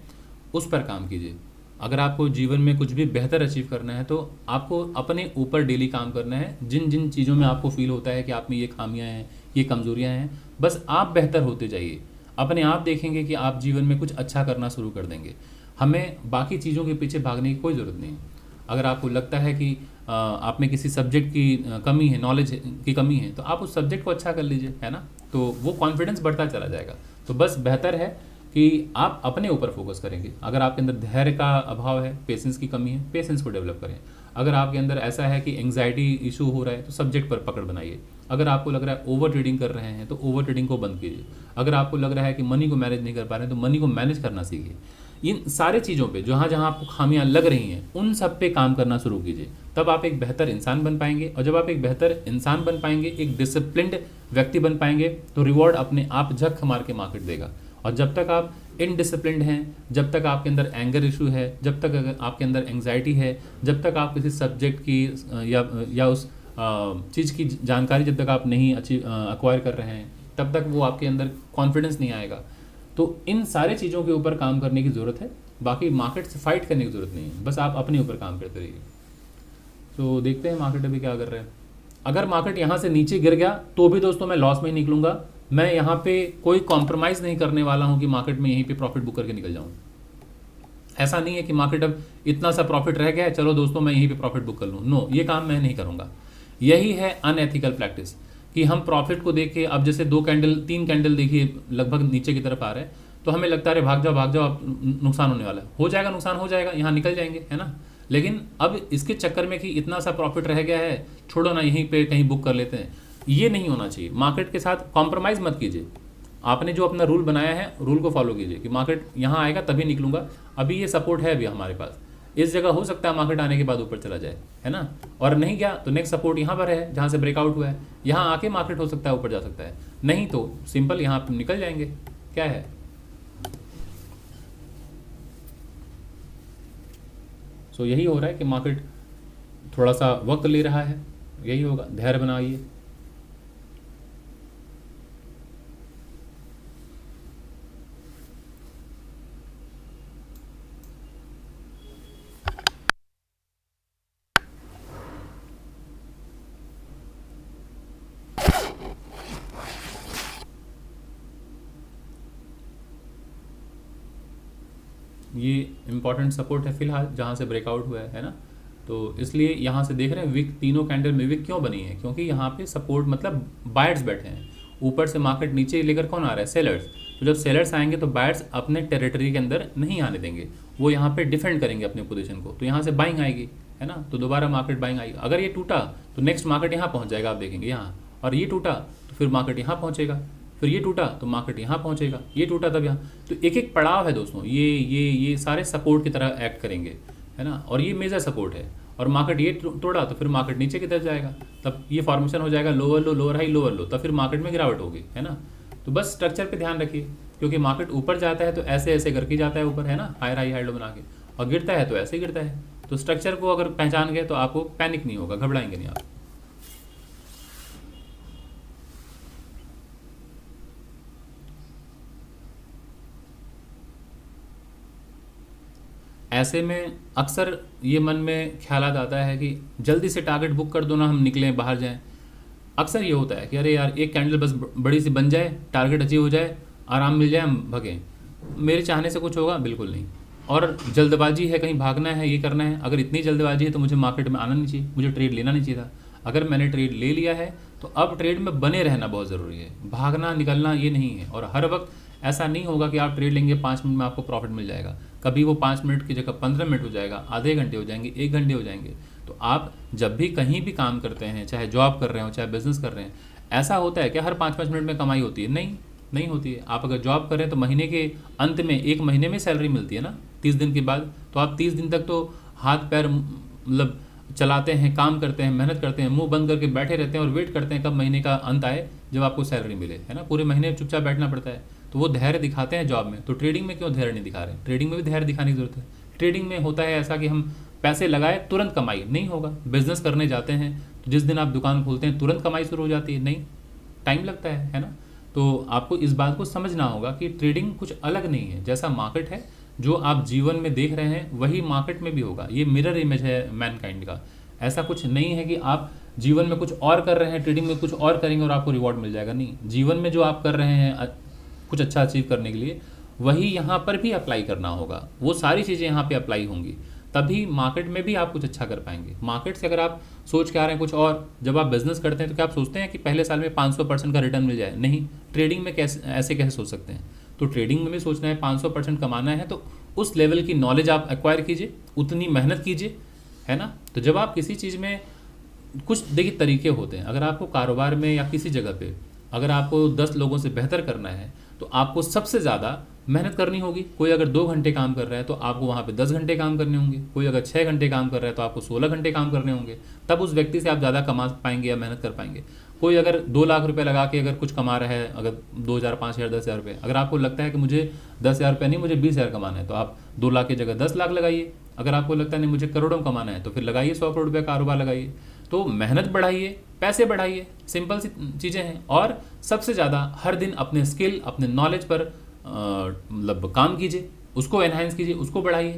उस पर काम कीजिए। अगर आपको जीवन में कुछ भी बेहतर अचीव करना है तो आपको अपने ऊपर डेली काम करना है। जिन जिन चीज़ों में आपको फील होता है कि आप में ये खामियां हैं, ये कमज़ोरियां हैं, बस आप बेहतर होते जाइए। अपने आप देखेंगे कि आप जीवन में कुछ अच्छा करना शुरू कर देंगे। हमें बाकी चीज़ों के पीछे भागने की कोई ज़रूरत नहीं है। अगर आपको लगता है कि आप में किसी सब्जेक्ट की कमी है, नॉलेज की कमी है, तो आप उस सब्जेक्ट को अच्छा कर लीजिए, है ना। तो वो कॉन्फिडेंस बढ़ता चला जाएगा। तो बस बेहतर है कि आप अपने ऊपर फोकस करेंगे। अगर आपके अंदर धैर्य का अभाव है, पेशेंस की कमी है, पेशेंस को डेवलप करें। अगर आपके अंदर ऐसा है कि एंग्जाइटी इशू हो रहा है तो सब्जेक्ट पर पकड़ बनाइए। अगर आपको लग रहा है ओवर ट्रेडिंग कर रहे हैं तो ओवर ट्रेडिंग को बंद कीजिए। अगर आपको लग रहा है कि मनी को मैनेज नहीं कर पा रहे हैं तो मनी को मैनेज करना सीखिए। इन सारे चीज़ों पे जहाँ जहाँ आपको खामियां लग रही हैं उन सब पे काम करना शुरू कीजिए। तब आप एक बेहतर इंसान बन पाएंगे, और जब आप एक बेहतर इंसान बन पाएंगे, एक डिसिप्लिन्ड व्यक्ति बन पाएंगे, तो रिवॉर्ड अपने आप झक मार के मार्केट देगा। और जब तक आप इनडिसिप्लिन्ड हैं, जब तक आपके अंदर एंगर इशू है, जब तक अगर आपके अंदर एंग्जाइटी है, जब तक आप किसी सब्जेक्ट की या उस चीज़ की जानकारी जब तक आप नहीं अक्वायर कर रहे हैं, तब तक वो आपके अंदर कॉन्फिडेंस नहीं आएगा। तो इन सारे चीज़ों के ऊपर काम करने की ज़रूरत है। बाकी मार्केट से फाइट करने की ज़रूरत नहीं है, बस आप अपने ऊपर काम करते रहिए। तो देखते हैं मार्केट अभी क्या कर रहा है। अगर मार्केट यहाँ से नीचे गिर गया तो भी दोस्तों मैं लॉस में ही निकलूंगा। मैं यहाँ पे कोई कॉम्प्रोमाइज़ नहीं करने वाला हूँ कि मार्केट में यहीं पे प्रॉफिट बुक करके निकल जाऊँ। ऐसा नहीं है कि मार्केट अब इतना सा प्रॉफिट रह गया है, चलो दोस्तों मैं यहीं पे प्रॉफिट बुक कर लूँ। नो, ये काम मैं नहीं करूँगा। यही है अनएथिकल प्रैक्टिस कि हम प्रॉफिट को देख के, अब जैसे 2 कैंडल 3 कैंडल देखिए लगभग नीचे की तरफ आ रहे हैं, तो हमें लगता है भाग जाओ अब नुकसान होने वाला है। हो जाएगा, नुकसान हो जाएगा, यहाँ निकल जाएंगे, है ना। लेकिन अब इसके चक्कर में कि इतना सा प्रॉफिट रह गया है, छोड़ो ना यहीं पे कहीं बुक कर लेते हैं, ये नहीं होना चाहिए। मार्केट के साथ कॉम्प्रोमाइज़ मत कीजिए। आपने जो अपना रूल बनाया है, रूल को फॉलो कीजिए कि मार्केट यहाँ आएगा तभी निकलूंगा। अभी ये सपोर्ट है अभी हमारे पास, इस जगह हो सकता है मार्केट आने के बाद ऊपर चला जाए, है ना। और नहीं गया तो नेक्स्ट सपोर्ट यहाँ पर है जहाँ से ब्रेकआउट हुआ है, यहाँ आके मार्केट हो सकता है ऊपर जा सकता है, नहीं तो सिंपल यहाँ पर निकल जाएंगे, क्या है। सो यही हो रहा है कि मार्केट थोड़ा सा वक्त ले रहा है, यही होगा, धैर्य बनाइए। ये इम्पॉर्टेंट सपोर्ट है फिलहाल जहाँ से ब्रेकआउट हुआ है ना। तो इसलिए यहाँ से देख रहे हैं विक, तीनों कैंडल में विक क्यों बनी है, क्योंकि यहाँ पे सपोर्ट मतलब बायर्स बैठे हैं। ऊपर से मार्केट नीचे लेकर कौन आ रहा है, सेलर्स। तो जब सेलर्स आएंगे तो बायर्स अपने टेरिटरी के अंदर नहीं आने देंगे, वो यहाँ पे डिफेंड करेंगे अपने पोजीशन को, तो यहाँ से बाइंग आएगी है ना। तो दोबारा मार्केट बाइंग आएगी। अगर ये टूटा तो नेक्स्ट मार्केट यहाँ पहुँच जाएगा, आप देखेंगे यहाँ, और ये टूटा तो फिर मार्केट यहाँ पहुँचेगा, फिर ये टूटा तो मार्केट यहाँ पहुँचेगा, ये टूटा तब यहाँ। तो एक एक पड़ाव है दोस्तों, ये सारे सपोर्ट की तरह एक्ट करेंगे है ना। और ये मेजर सपोर्ट है, और मार्केट ये तोड़ा तो फिर मार्केट नीचे की तरफ जाएगा, तब ये फॉर्मेशन हो जाएगा लोअर लो, लोअर हाई, लोअर लो, तब फिर मार्केट में गिरावट होगी है ना। तो बस स्ट्रक्चर पे ध्यान रखिए, क्योंकि मार्केट ऊपर जाता है तो ऐसे ऐसे करके जाता है ऊपर है ना, हायर हाई हाई लो बना के, और गिरता है तो ऐसे गिरता है। तो स्ट्रक्चर को अगर पहचान गए तो आपको पैनिक नहीं होगा, घबराएंगे नहीं आप। ऐसे में अक्सर ये मन में ख्यालात आता है कि जल्दी से टारगेट बुक कर दो ना, हम निकलें बाहर जाएं। अक्सर ये होता है कि अरे यार एक कैंडल बस बड़ी सी बन जाए, टारगेट अचीव हो जाए, आराम मिल जाए, हम भगें। मेरे चाहने से कुछ होगा बिल्कुल नहीं। और जल्दबाजी है, कहीं भागना है, ये करना है। अगर इतनी जल्दबाजी है तो मुझे मार्केट में आना नहीं चाहिए, मुझे ट्रेड लेना नहीं चाहिए था। अगर मैंने ट्रेड ले लिया है तो अब ट्रेड में बने रहना बहुत ज़रूरी है, भागना निकलना ये नहीं है। और हर वक्त ऐसा नहीं होगा कि आप ट्रेड लेंगे 5 मिनट में आपको प्रॉफिट मिल जाएगा। कभी वो 5 मिनट की जगह 15 मिनट हो जाएगा, आधे घंटे हो जाएंगे, 1 घंटे हो जाएंगे। तो आप जब भी कहीं भी काम करते हैं, चाहे जॉब कर रहे हो चाहे बिजनेस कर रहे हैं, ऐसा होता है कि हर 5-5 मिनट में कमाई होती है? नहीं होती है। आप अगर जॉब कर रहे हैं तो महीने के अंत में, 1 महीने में सैलरी मिलती है ना 30 दिन के बाद। तो आप 30 दिन तक तो हाथ पैर मतलब चलाते हैं, काम करते हैं, मेहनत करते हैं, मुंह बंद करके बैठे रहते हैं और वेट करते हैं कब महीने का अंत आए जब आपको सैलरी मिले है ना। पूरे महीने चुपचाप बैठना पड़ता है। तो वो धैर्य दिखाते हैं जॉब में, तो ट्रेडिंग में क्यों धैर्य नहीं दिखा रहे? ट्रेडिंग में भी धैर्य दिखाने की जरूरत है। ट्रेडिंग में होता है ऐसा कि हम पैसे लगाए तुरंत कमाई नहीं होगा। बिजनेस करने जाते हैं तो जिस दिन आप दुकान खोलते हैं तुरंत कमाई शुरू हो जाती है? नहीं, टाइम लगता है ना। तो आपको इस बात को समझना होगा कि ट्रेडिंग कुछ अलग नहीं है। जैसा मार्केट है, जो आप जीवन में देख रहे हैं वही मार्केट में भी होगा। ये मिरर इमेज है मैनकाइंड का। ऐसा कुछ नहीं है कि आप जीवन में कुछ और कर रहे हैं, ट्रेडिंग में कुछ और करेंगे और आपको रिवॉर्ड मिल जाएगा। नहीं, जीवन में जो आप कर रहे हैं कुछ अच्छा अचीव करने के लिए, वही यहाँ पर भी अप्लाई करना होगा। वो सारी चीज़ें यहाँ पे अप्लाई होंगी, तभी मार्केट में भी आप कुछ अच्छा कर पाएंगे। मार्केट से अगर आप सोच के आ रहे हैं कुछ और, जब आप बिजनेस करते हैं तो क्या आप सोचते हैं कि पहले साल में 500% का रिटर्न मिल जाए? नहीं। ट्रेडिंग में कैसे सोच सकते हैं? तो ट्रेडिंग में भी सोचना है 500% कमाना है, तो उस लेवल की नॉलेज आप एक्वायर कीजिए, उतनी मेहनत कीजिए है ना। तो जब आप किसी चीज़ में कुछ देखिए तरीके होते हैं। अगर आपको कारोबार में या किसी जगह पे अगर आपको 10 लोगों से बेहतर करना है तो आपको सबसे ज़्यादा मेहनत करनी होगी। कोई अगर 2 घंटे काम कर रहा है तो आपको वहाँ पे 10 घंटे काम करने होंगे। कोई अगर 6 घंटे काम कर रहा है तो आपको 16 घंटे काम करने होंगे। तब उस व्यक्ति से आप ज़्यादा कमा पाएंगे या मेहनत कर पाएंगे। कोई अगर 2 लाख रुपए लगा के अगर कुछ कमा रहा है, अगर 2,000, 5,000, 10,000 रुपये, अगर आपको लगता है कि मुझे 10,000 रुपये नहीं, मुझे 20,000 कमाना है, तो आप 2 लाख की जगह 10 लाख लगाइए। अगर आपको लगता है नहीं मुझे करोड़ों कमाना है, तो फिर लगाइए 100 करोड़ रुपये कारोबार लगाइए। तो मेहनत बढ़ाइए, पैसे बढ़ाइए, सिंपल सी चीज़ें हैं। और सबसे ज़्यादा हर दिन अपने स्किल, अपने नॉलेज पर मतलब काम कीजिए, उसको एनहांस कीजिए, उसको बढ़ाइए।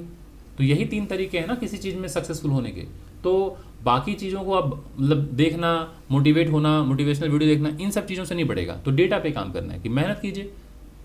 तो यही 3 तरीके हैं ना किसी चीज़ में सक्सेसफुल होने के। तो बाकी चीज़ों को अब मतलब देखना, मोटिवेट होना, मोटिवेशनल वीडियो देखना, इन सब चीज़ों से नहीं बढ़ेगा। तो डेटा पे काम करना है कि मेहनत कीजिए,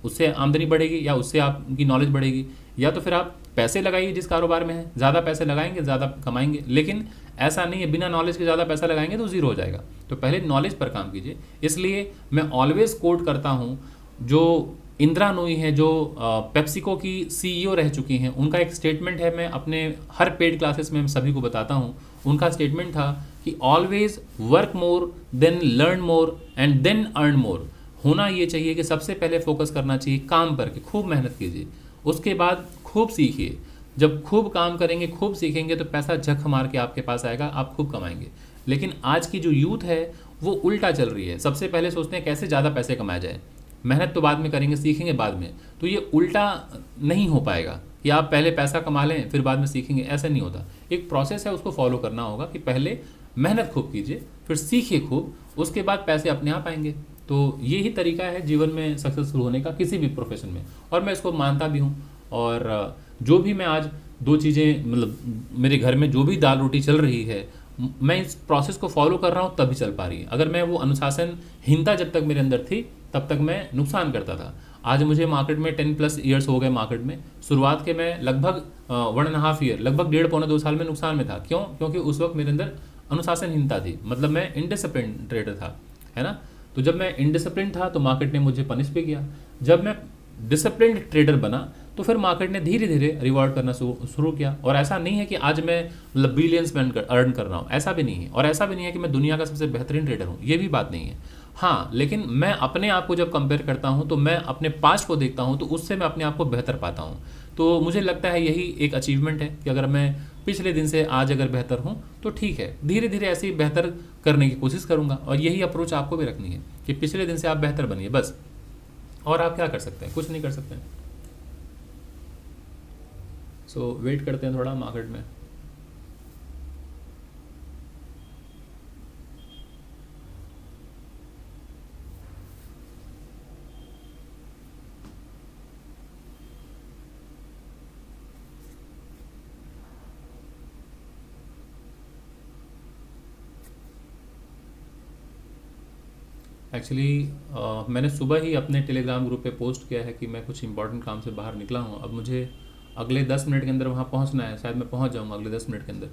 उससे आमदनी बढ़ेगी या उससे आपकी नॉलेज बढ़ेगी, या तो फिर आप पैसे लगाइए जिस कारोबार में है। ज़्यादा पैसे लगाएंगे ज़्यादा कमाएंगे, लेकिन ऐसा नहीं है बिना नॉलेज के ज़्यादा पैसा लगाएंगे तो जीरो हो जाएगा। तो पहले नॉलेज पर काम कीजिए। इसलिए मैं ऑलवेज कोट करता हूँ, जो इंदिरा नूई है, जो पेप्सिको की CEO रह चुकी हैं, उनका एक स्टेटमेंट है, मैं अपने हर पेड क्लासेस में सभी को बताता हूँ। उनका स्टेटमेंट था कि always work more, then learn more and then earn more. होना ये चाहिए कि सबसे पहले फोकस करना चाहिए काम पर, कि खूब मेहनत कीजिए, उसके बाद खूब सीखिए। जब खूब काम करेंगे, खूब सीखेंगे, तो पैसा झक मार के आपके पास आएगा, आप खूब कमाएंगे। लेकिन आज की जो यूथ है वो उल्टा चल रही है। सबसे पहले सोचते हैं कैसे ज़्यादा पैसे कमाया जाए, मेहनत तो बाद में करेंगे, सीखेंगे बाद में। तो ये उल्टा नहीं हो पाएगा कि आप पहले पैसा कमा लें फिर बाद में सीखेंगे, ऐसा नहीं होता। एक प्रोसेस है, उसको फॉलो करना होगा कि पहले मेहनत खूब कीजिए, फिर सीखिए खूब, उसके बाद पैसे अपने आप आएंगे। तो यही तरीका है जीवन में सक्सेसफुल होने का, किसी भी प्रोफेशन में। और मैं इसको मानता भी हूँ। और जो भी मैं आज 2 चीज़ें मतलब मेरे घर में जो भी दाल रोटी चल रही है, मैं इस प्रोसेस को फॉलो कर रहा हूँ तभी चल पा रही है। अगर मैं वो अनुशासनहीनता जब तक मेरे अंदर थी तब तक मैं नुकसान करता था। आज मुझे मार्केट में 10+ ईयर्स हो गए मार्केट में। शुरुआत के मैं लगभग 1.5 ईयर, लगभग 1.5 पौने 2 साल में नुकसान में था। क्यों? क्योंकि उस वक्त मेरे अंदर अनुशासनहीनता थी, मतलब मैं इनडिसिप्लिन ट्रेडर था, है ना। तो जब मैं इनडिसिप्लिन था तो मार्केट ने मुझे पनिश भी किया। जब मैं डिसिप्लिन ट्रेडर बना तो फिर मार्केट ने धीरे धीरे रिवॉर्ड करना शुरू किया। और ऐसा नहीं है कि आज मैं मतलब बिलियंस में अर्न कर रहा हूँ, ऐसा भी नहीं है। और ऐसा भी नहीं है कि मैं दुनिया का सबसे बेहतरीन ट्रेडर हूँ, ये भी बात नहीं है। हाँ, लेकिन मैं अपने आप को जब कंपेयर करता हूँ तो मैं अपने पास्ट को देखता हूँ तो उससे मैं अपने आप को बेहतर पाता हूँ। तो मुझे लगता है यही एक अचीवमेंट है कि अगर मैं पिछले दिन से आज अगर बेहतर हूँ तो ठीक है, धीरे धीरे ऐसे ही बेहतर करने की कोशिश करूँगा। और यही अप्रोच आपको भी रखनी है कि पिछले दिन से आप बेहतर बनिए बस। और आप क्या कर सकते हैं? कुछ नहीं कर सकते हैं। सो वेट करते हैं थोड़ा मार्केट में। एक्चुअली मैंने सुबह ही अपने टेलीग्राम ग्रुप पे पोस्ट किया है कि मैं कुछ इंपॉर्टेंट काम से बाहर निकला हूँ। अब मुझे अगले 10 मिनट के अंदर वहाँ पहुँचना है, शायद मैं पहुँच जाऊँगा अगले 10 मिनट के अंदर।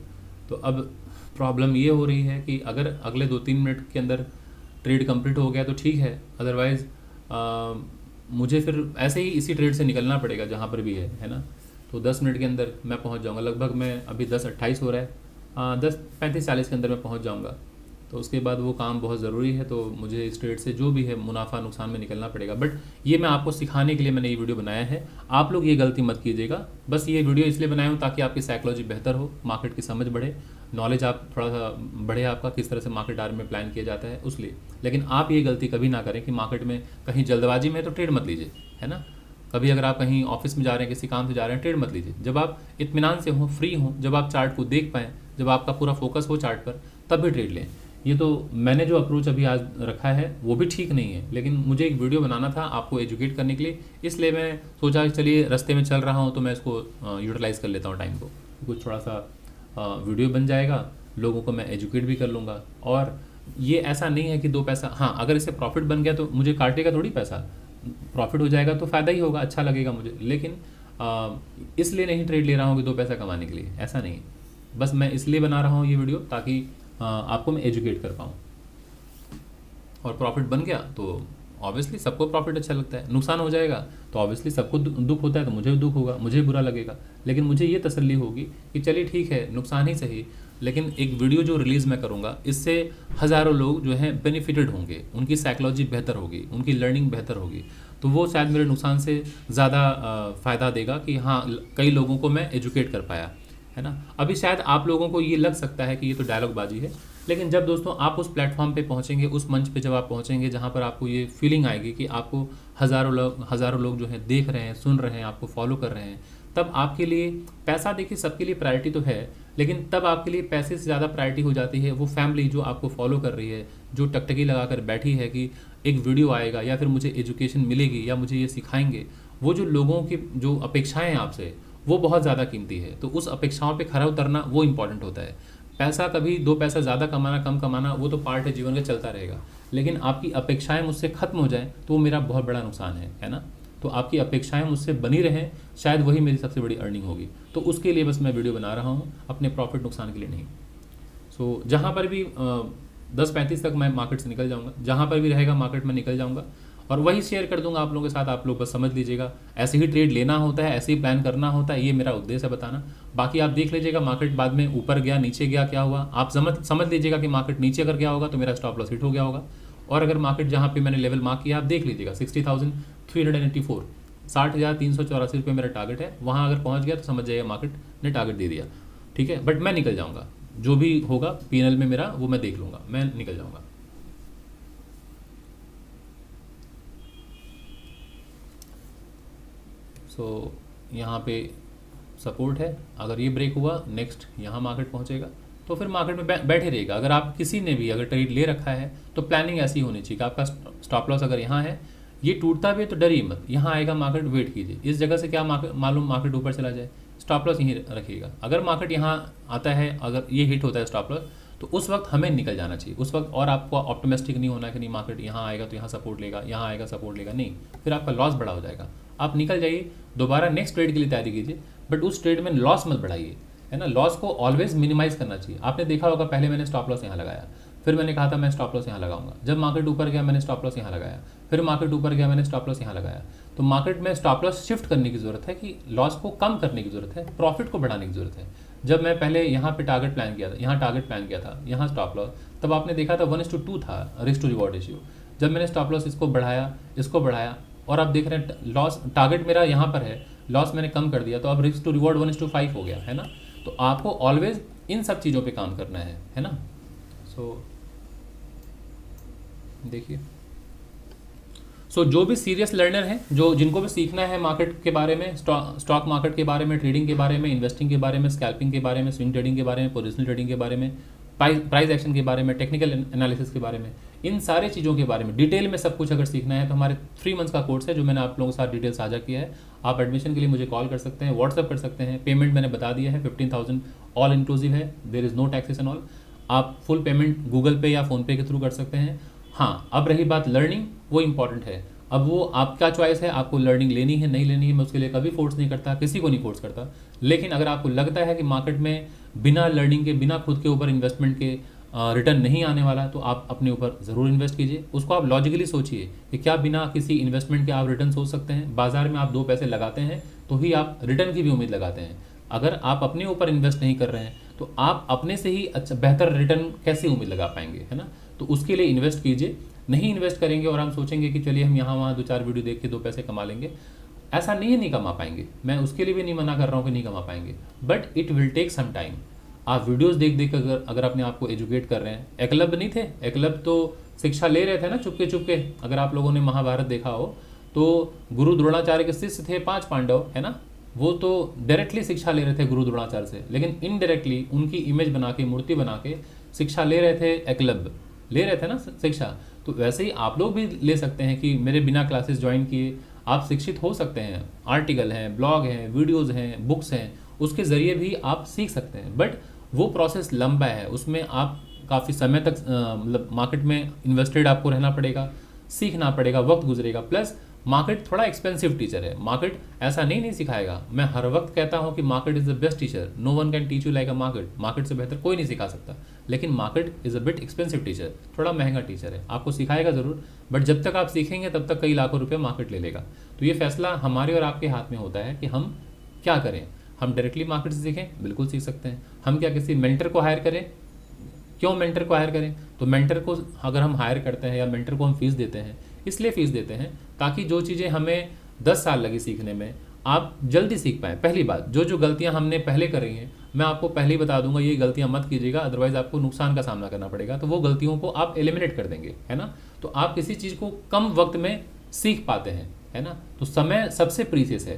तो अब प्रॉब्लम ये हो रही है कि अगर अगले 2-3 मिनट के अंदर ट्रेड कंप्लीट हो गया तो ठीक है, अदरवाइज़ मुझे फिर ऐसे ही इसी ट्रेड से निकलना पड़ेगा जहाँ पर भी है ना। तो 10 मिनट के अंदर मैं पहुँच जाऊँगा, लगभग मैं अभी 10:28 हो रहा है, 10:35-40 के अंदर मैं पहुँच जाऊँगा। तो उसके बाद वो काम बहुत ज़रूरी है, तो मुझे इस ट्रेड से जो भी है मुनाफा नुकसान में निकलना पड़ेगा। बट ये मैं आपको सिखाने के लिए मैंने ये वीडियो बनाया है, आप लोग ये गलती मत कीजिएगा। बस ये वीडियो इसलिए बनाया हूँ ताकि आपकी साइकोलॉजी बेहतर हो, मार्केट की समझ बढ़े, नॉलेज आप थोड़ा सा बढ़े आपका, किस तरह से मार्केट आर में प्लान किया जाता है उसलिए। लेकिन आप ये गलती कभी ना करें कि मार्केट में कहीं जल्दबाजी में तो ट्रेड मत लीजिए, है ना। कभी अगर आप कहीं ऑफिस में जा रहे हैं, किसी काम से जा रहे हैं, ट्रेड मत लीजिए। जब आप इत्मीनान से हों, फ्री हों, जब आप चार्ट को देख पाएँ, जब आपका पूरा फोकस हो चार्ट पर, तब भी ट्रेड लें। ये तो मैंने जो अप्रोच अभी आज रखा है वो भी ठीक नहीं है, लेकिन मुझे एक वीडियो बनाना था आपको एजुकेट करने के लिए, इसलिए मैं सोचा कि चलिए रास्ते में चल रहा हूँ तो मैं इसको यूटिलाइज़ कर लेता हूँ टाइम को, कुछ थोड़ा सा वीडियो बन जाएगा, लोगों को मैं एजुकेट भी कर लूँगा। और ये ऐसा नहीं है कि 2 पैसा, हाँ अगर इससे प्रॉफिट बन गया तो मुझे काटेगा थोड़ी पैसा, प्रॉफिट हो जाएगा तो फ़ायदा ही होगा, अच्छा लगेगा मुझे। लेकिन इसलिए नहीं ट्रेड ले रहा हूँ कि 2 पैसा कमाने के लिए, ऐसा नहीं। बस मैं इसलिए बना रहा हूँ ये वीडियो ताकि आपको मैं एजुकेट कर पाऊँ। और प्रॉफिट बन गया तो ऑब्वियसली सबको प्रॉफिट अच्छा लगता है, नुकसान हो जाएगा तो ऑब्वियसली सबको दुख होता है, तो मुझे भी दुख होगा, मुझे भी बुरा लगेगा। लेकिन मुझे ये तसल्ली होगी कि चलिए ठीक है, नुकसान ही सही, लेकिन एक वीडियो जो रिलीज़ मैं करूँगा इससे हज़ारों लोग जो हैं बेनिफिटेड होंगे, उनकी साइकोलॉजी बेहतर होगी, उनकी लर्निंग बेहतर होगी। तो वो शायद मेरे नुकसान से ज़्यादा फ़ायदा देगा कि हाँ कई लोगों को मैं एजुकेट कर पाया, है ना। अभी शायद आप लोगों को ये लग सकता है कि ये तो डायलॉग बाजी है, लेकिन जब दोस्तों आप उस प्लेटफॉर्म पे पहुंचेंगे, उस मंच पे जब आप पहुंचेंगे जहां पर आपको ये फीलिंग आएगी कि आपको हज़ारों लोग जो हैं देख रहे हैं, सुन रहे हैं, आपको फॉलो कर रहे हैं, तब आपके लिए पैसा, देखिए सबके लिए प्रायोरिटी तो है, लेकिन तब आपके लिए पैसे से ज़्यादा प्रायोरिटी हो जाती है वो फैमिली जो आपको फॉलो कर रही है, जो टकटकी लगा कर बैठी है कि एक वीडियो आएगा या फिर मुझे एजुकेशन मिलेगी या मुझे ये सिखाएंगे। वो जो लोगों की जो अपेक्षाएँ हैं आपसे, वो बहुत ज़्यादा कीमती है। तो उस अपेक्षाओं पे खरा उतरना वो इम्पॉर्टेंट होता है। पैसा कभी 2 पैसा ज़्यादा कमाना कम कमाना वो तो पार्ट है, जीवन का चलता रहेगा, लेकिन आपकी अपेक्षाएं मुझसे ख़त्म हो जाएं तो वो मेरा बहुत बड़ा नुकसान है ना। तो आपकी अपेक्षाएं मुझसे बनी रहें, शायद वही मेरी सबसे बड़ी अर्निंग होगी। तो उसके लिए बस मैं वीडियो बना रहा हूँ, अपने प्रॉफिट नुकसान के लिए नहीं। सो जहाँ पर भी 10:35 तक मैं मार्केट से निकल जाऊँगा, जहाँ पर भी रहेगा मार्केट में निकल जाऊँगा और वही शेयर कर दूंगा आप लोगों के साथ। आप लोग बस समझ लीजिएगा, ऐसे ही ट्रेड लेना होता है, ऐसे ही प्लान करना होता है, ये मेरा उद्देश्य है बताना। बाकी आप देख लीजिएगा मार्केट बाद में ऊपर गया, नीचे गया, क्या हुआ आप समझ लीजिएगा कि मार्केट नीचे अगर गया होगा तो मेरा स्टॉप लॉस हिट हो गया होगा। और अगर मार्केट जहाँ पे मैंने लेवल मार्क किया आप देख लीजिएगा 60,384, 60,384 रुपये मेरा टारगेट है, वहाँ अगर पहुँच गया तो समझ जाइएगा मार्केट ने टारगेट दे दिया, ठीक है। बट मैं निकल जाऊँगा, जो भी होगा पीएनएल में मेरा वो मैं देख लूँगा, मैं निकल जाऊँगा। तो यहाँ पे सपोर्ट है, अगर ये ब्रेक हुआ नेक्स्ट यहाँ मार्केट पहुँचेगा तो फिर मार्केट में बैठे रहेगा। अगर आप किसी ने भी अगर ट्रेड ले रखा है तो प्लानिंग ऐसी होनी चाहिए कि आपका स्टॉप लॉस अगर यहाँ है, ये टूटता भी है तो डरिए मत, यहाँ आएगा मार्केट, वेट कीजिए। इस जगह से क्या मालूम मार्केट ऊपर चला जाए, स्टॉप लॉस यहीं रखिएगा। अगर मार्केट यहाँ आता है, अगर ये हिट होता है स्टॉप लॉस, तो उस वक्त हमें निकल जाना चाहिए उस वक्त। और आपको ऑप्टिमिस्टिक नहीं होना कि नहीं मार्केट यहाँ आएगा तो यहाँ सपोर्ट लेगा, यहाँ आएगा सपोर्ट लेगा, नहीं, फिर आपका लॉस बड़ा हो जाएगा। आप निकल जाइए, दोबारा नेक्स्ट ट्रेड के लिए तैयारी कीजिए, बट उस ट्रेड में लॉस मत बढ़ाइए, है ना। लॉस को ऑलवेज मिनिमाइज करना चाहिए। आपने देखा होगा पहले मैंने स्टॉप लॉस यहाँ लगाया, फिर मैंने कहा था मैं स्टॉप लॉस यहाँ लगाऊंगा, जब मार्केट ऊपर गया मैंने स्टॉप लॉस यहाँ लगाया, फिर मार्केट ऊपर गया मैंने स्टॉप लॉस यहाँ लगाया। तो मार्केट में स्टॉप लॉस शिफ्ट करने की जरूरत है कि लॉस को कम करने की जरूरत है, प्रॉफिट को बढ़ाने की जरूरत है। जब मैं पहले यहाँ पे टारगेट प्लान किया था, यहाँ टारगेट प्लान किया था, यहाँ स्टॉप लॉस, तब आपने देखा था 1:2 था रिस्क टू रिवॉर्ड रेशियो। जब मैंने स्टॉप लॉस इसको बढ़ाया और आप देख रहे हैं लॉस, टारगेट मेरा यहाँ पर है, लॉस मैंने कम कर दिया, तो अब रिस्क टू रिवॉर्ड 1:5 हो गया, है ना। तो आपको ऑलवेज इन सब चीज़ों पे काम करना है ना। सो देखिए, जो भी सीरियस लर्नर हैं, जिनको भी सीखना है मार्केट के बारे में, स्टॉक मार्केट के बारे में, ट्रेडिंग के बारे में, इन्वेस्टिंग के बारे में, स्कैल्पिंग के बारे में, स्विंग ट्रेडिंग के बारे में, पोजिशनल ट्रेडिंग के बारे में, प्राइस एक्शन के बारे में, टेक्निकल एनालिसिस के बारे में, इन सारे चीज़ों के बारे में डिटेल में सब कुछ अगर सीखना है तो हमारे 3 मंथ्स का कोर्स है जो मैंने आप लोगों के साथ डिटेल साझा किया है। आप एडमिशन के लिए मुझे कॉल कर सकते हैं, व्हाट्सअप कर सकते हैं। पेमेंट मैंने बता दिया है, 15,000 ऑल इंक्लूसिव है, there is no taxes and all. आप फुल पेमेंट गूगल पे या फ़ोनपे के थ्रू कर सकते हैं। हाँ, अब रही बात लर्निंग, वो इंपॉर्टेंट है। अब वो आपका चॉइस है, आपको लर्निंग लेनी है नहीं लेनी है, मैं उसके लिए कभी फोर्स नहीं करता, किसी को नहीं फोर्स करता। लेकिन अगर आपको लगता है कि मार्केट में बिना लर्निंग के, बिना खुद के ऊपर इन्वेस्टमेंट के रिटर्न नहीं आने वाला, तो आप अपने ऊपर ज़रूर इन्वेस्ट कीजिए। उसको आप लॉजिकली सोचिए कि क्या बिना किसी इन्वेस्टमेंट के आप रिटर्न सोच सकते हैं। बाजार में आप 2 पैसे लगाते हैं तो ही आप रिटर्न की भी उम्मीद लगाते हैं। अगर आप अपने ऊपर इन्वेस्ट नहीं कर रहे हैं तो आप अपने से ही अच्छा बेहतर रिटर्न कैसे उम्मीद लगा पाएंगे, है ना। तो उसके लिए इन्वेस्ट कीजिए। नहीं इन्वेस्ट करेंगे और हम सोचेंगे कि चलिए हम यहाँ वहाँ 2-4 वीडियो देख के 2 पैसे कमा लेंगे, ऐसा नहीं कमा पाएंगे। मैं उसके लिए भी नहीं मना कर रहा हूँ कि नहीं कमा पाएंगे, but it will take some time. आप वीडियोस देख देख अगर अपने आप को एजुकेट कर रहे हैं, एकलव्य नहीं थे, एकलव्य तो शिक्षा ले रहे थे ना चुपके चुपके। अगर आप लोगों ने महाभारत देखा हो तो गुरु द्रोणाचार्य के शिष्य थे 5 पांडव, है ना। वो तो डायरेक्टली शिक्षा ले रहे थे गुरु द्रोणाचार्य से, लेकिन इनडायरेक्टली उनकी इमेज बना के, मूर्ति बना के शिक्षा ले रहे थे, एकलव्य ले रहे थे ना शिक्षा। तो वैसे ही आप लोग भी ले सकते हैं कि मेरे बिना क्लासेस ज्वाइन किए आप शिक्षित हो सकते हैं। आर्टिकल हैं, ब्लॉग हैं, वीडियोज़ हैं, बुक्स हैं, उसके ज़रिए भी आप सीख सकते हैं। बट वो प्रोसेस लंबा है, उसमें आप काफ़ी समय तक मतलब मार्केट में इन्वेस्टेड आपको रहना पड़ेगा, सीखना पड़ेगा, वक्त गुजरेगा। प्लस मार्केट थोड़ा एक्सपेंसिव टीचर है। मार्केट ऐसा नहीं सिखाएगा। मैं हर वक्त कहता हूँ कि market is the best teacher, no one can teach you like a market. Market से बेहतर कोई नहीं सिखा सकता, लेकिन market is a bit expensive teacher, थोड़ा महंगा टीचर है। आपको सिखाएगा ज़रूर, बट जब तक आप सीखेंगे तब तक कई लाखों रुपये मार्केट ले लेगा। तो ये फैसला हमारे और आपके हाथ में होता है कि हम क्या करें। हम डायरेक्टली मार्केट से सीखें, बिल्कुल सीख सकते हैं। हम क्या किसी मेंटर को हायर करें? क्यों मेंटर को हायर करें? तो मेंटर को अगर हम हायर करते हैं या मेंटर को हम फीस देते हैं, इसलिए फीस देते हैं ताकि जो चीज़ें हमें 10 साल लगी सीखने में, आप जल्दी सीख पाएँ। पहली बात, जो गलतियां हमने पहले करी हैं, मैं आपको पहले ही बता दूंगा ये गलतियां मत कीजिएगा, अदरवाइज आपको नुकसान का सामना करना पड़ेगा। तो वो गलतियों को आप एलिमिनेट कर देंगे, है ना। तो आप किसी चीज़ को कम वक्त में सीख पाते हैं, है ना। तो समय सबसे प्रीशियस है,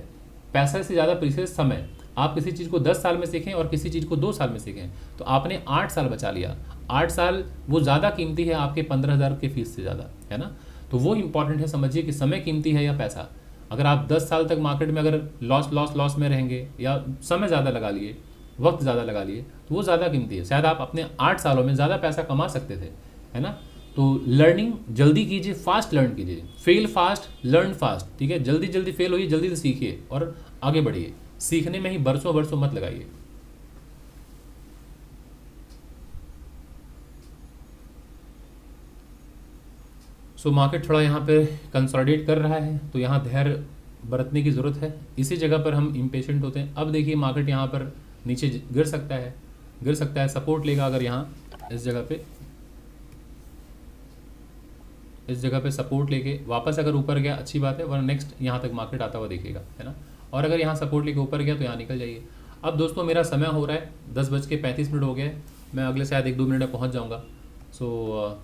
पैसा से ज़्यादा प्रीशियस समय। आप किसी चीज़ को 10 साल में सीखें और किसी चीज़ को 2 साल में सीखें, तो आपने 8 साल बचा लिया। 8 साल वो ज़्यादा कीमती है आपके 15,000 के फीस से ज़्यादा, है ना। तो वो इंपॉर्टेंट है, समझिए कि समय कीमती है या पैसा। अगर आप 10 साल तक मार्केट में अगर लॉस में रहेंगे या समय ज़्यादा लगा लिए, वक्त ज़्यादा लगा लिए, तो वो ज़्यादा कीमती है। शायद आप अपने 8 सालों में ज़्यादा पैसा कमा सकते थे, है ना। तो लर्निंग जल्दी कीजिए, फास्ट लर्न कीजिए, फेल फास्ट, लर्न फास्ट, ठीक है। जल्दी जल्दी फेल होइए, जल्दी से सीखिए और आगे बढ़िए। सीखने में ही बरसों मत लगाइए। सो मार्केट थोड़ा यहाँ पे कंसोलिडेट कर रहा है, तो यहाँ धैर्य बरतने की ज़रूरत है। इसी जगह पर हम इम्पेशेंट होते हैं। अब देखिए मार्केट यहाँ पर नीचे गिर सकता है, सपोर्ट लेगा। अगर यहाँ इस जगह पे सपोर्ट लेके वापस अगर ऊपर गया अच्छी बात है, वरना नेक्स्ट यहाँ तक मार्केट आता हुआ दिखेगा, है ना। और अगर यहाँ सपोर्ट लेके ऊपर गया तो यहाँ निकल जाइए। अब दोस्तों मेरा समय हो रहा है, 10:35 हो गया। मैं अगले शायद 1-2 मिनट में पहुँच जाऊँगा। सो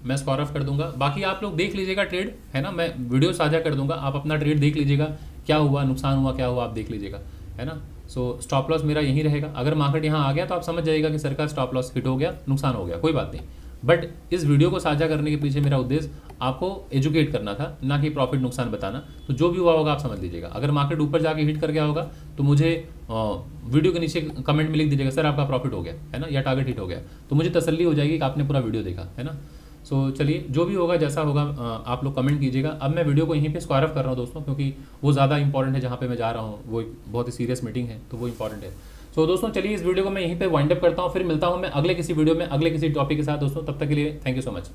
मैं स्कोर ऑफ कर दूंगा। बाकी आप लोग देख लीजिएगा ट्रेड, है ना। मैं वीडियो साझा कर दूंगा, आप अपना ट्रेड देख लीजिएगा, क्या हुआ, नुकसान हुआ, क्या हुआ, आप देख लीजिएगा, है ना। सो स्टॉप लॉस मेरा यहीं रहेगा। अगर मार्केट यहाँ आ गया तो आप समझ जाइएगा कि सर का स्टॉप लॉस हिट हो गया, नुकसान हो गया, कोई बात नहीं। बट इस वीडियो को साझा करने के पीछे मेरा उद्देश्य आपको एजुकेट करना था, ना कि प्रॉफिट नुकसान बताना। तो जो भी हुआ होगा आप समझ लीजिएगा। अगर मार्केट ऊपर जाके हिट कर गया होगा तो मुझे वीडियो के नीचे कमेंट में लिख दीजिएगा सर आपका प्रॉफिट हो गया है ना, या टारगेट हिट हो गया, तो मुझे तसल्ली हो जाएगी कि आपने पूरा वीडियो देखा है ना। सो चलिए, जो भी होगा जैसा होगा आप लोग कमेंट कीजिएगा। अब मैं वीडियो को यहीं पे स्क्वायर ऑफ कर रहा हूँ दोस्तों, क्योंकि वो ज़्यादा इंपॉर्टेंट है, जहाँ पे मैं जा रहा हूँ वो एक बहुत ही सीरियस मीटिंग है, तो वो इंपॉर्टेंट है। सो दोस्तों चलिए, इस वीडियो को मैं यहीं पे वाइंड अप करता हूँ, फिर मिलता हूँ मैं अगले किसी वीडियो में अगले किसी टॉपिक के साथ दोस्तों। तब तक के लिए थैंक यू सो मच।